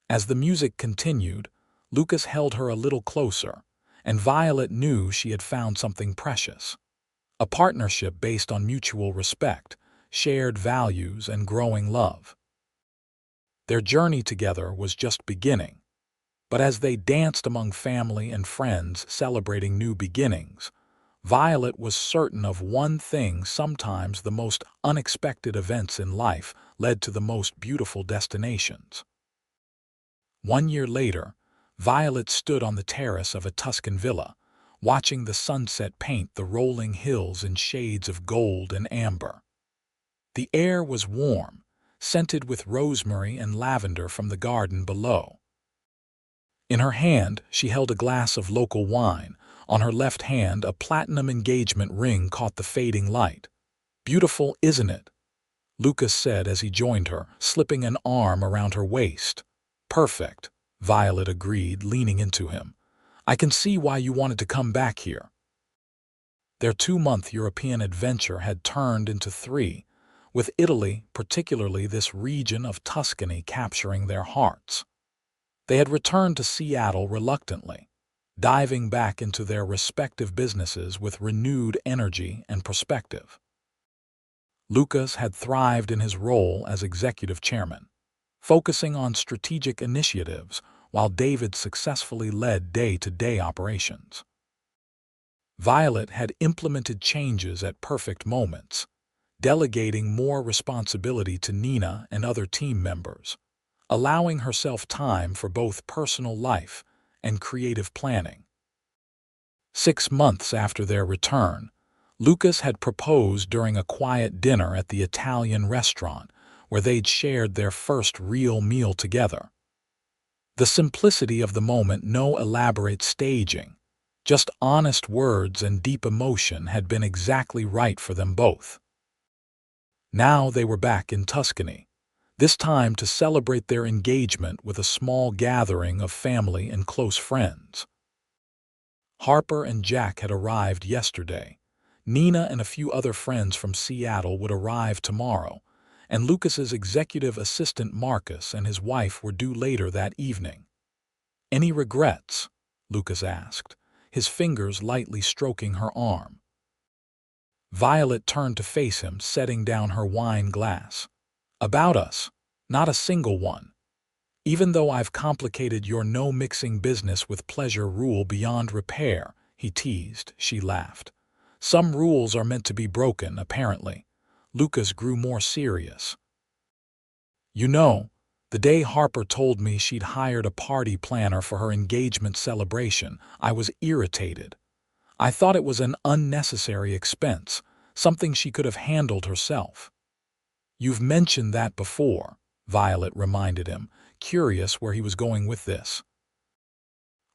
As the music continued, Lucas held her a little closer, and Violet knew she had found something precious. A partnership based on mutual respect, shared values, and growing love. Their journey together was just beginning, but as they danced among family and friends celebrating new beginnings, Violet was certain of one thing: sometimes the most unexpected events in life led to the most beautiful destinations. 1 year later, Violet stood on the terrace of a Tuscan villa, watching the sunset paint the rolling hills in shades of gold and amber. The air was warm, scented with rosemary and lavender from the garden below. In her hand, she held a glass of local wine. On her left hand, a platinum engagement ring caught the fading light. "Beautiful, isn't it?" Lucas said as he joined her, slipping an arm around her waist. "Perfect," Violet agreed, leaning into him. "I can see why you wanted to come back here." Their 2-month European adventure had turned into 3, with Italy, particularly this region of Tuscany, capturing their hearts. They had returned to Seattle reluctantly, diving back into their respective businesses with renewed energy and perspective. Lucas had thrived in his role as executive chairman, focusing on strategic initiatives, while David successfully led day-to-day operations. Violet had implemented changes at perfect moments, delegating more responsibility to Nina and other team members, allowing herself time for both personal life and creative planning. 6 months after their return, Lucas had proposed during a quiet dinner at the Italian restaurant where they'd shared their first real meal together. The simplicity of the moment, no elaborate staging, just honest words and deep emotion, had been exactly right for them both. Now they were back in Tuscany, this time to celebrate their engagement with a small gathering of family and close friends. Harper and Jack had arrived yesterday. Nina and a few other friends from Seattle would arrive tomorrow, and Lucas's executive assistant Marcus and his wife were due later that evening. "Any regrets?" Lucas asked, his fingers lightly stroking her arm. Violet turned to face him, setting down her wine glass. "About us? Not a single one. Even though I've complicated your no-mixing business with pleasure rule beyond repair," he teased. She laughed. "Some rules are meant to be broken, apparently." Lucas grew more serious. "You know, the day Harper told me she'd hired a party planner for her engagement celebration, I was irritated. I thought it was an unnecessary expense, something she could have handled herself." "You've mentioned that before," Violet reminded him, curious where he was going with this.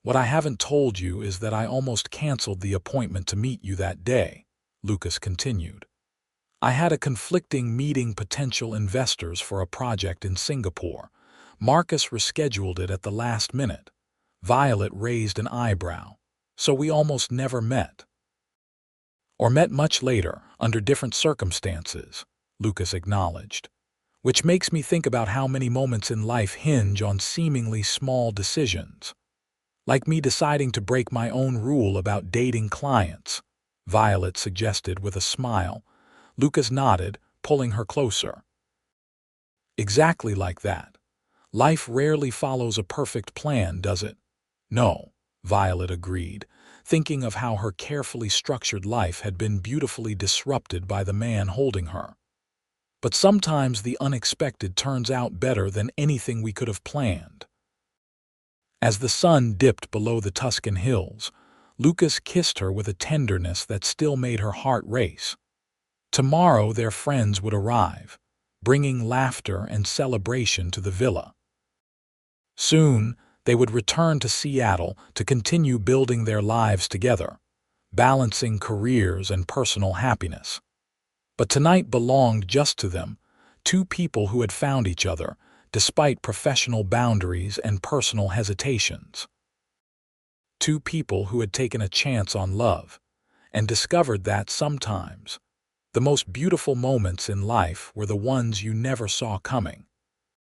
"What I haven't told you is that I almost canceled the appointment to meet you that day," Lucas continued. "I had a conflicting meeting potential investors for a project in Singapore. Marcus rescheduled it at the last minute." Violet raised an eyebrow. "So we almost never met." "Or met much later, under different circumstances," Lucas acknowledged. "Which makes me think about how many moments in life hinge on seemingly small decisions. Like me deciding to break my own rule about dating clients," Violet suggested with a smile. Lucas nodded, pulling her closer. "Exactly like that. Life rarely follows a perfect plan, does it? No, Violet agreed, thinking of how her carefully structured life had been beautifully disrupted by the man holding her. But sometimes the unexpected turns out better than anything we could have planned. As the sun dipped below the Tuscan hills, Lucas kissed her with a tenderness that still made her heart race. Tomorrow their friends would arrive, bringing laughter and celebration to the villa. Soon, they would return to Seattle to continue building their lives together, balancing careers and personal happiness. But tonight belonged just to them, two people who had found each other, despite professional boundaries and personal hesitations. Two people who had taken a chance on love, and discovered that sometimes the most beautiful moments in life were the ones you never saw coming.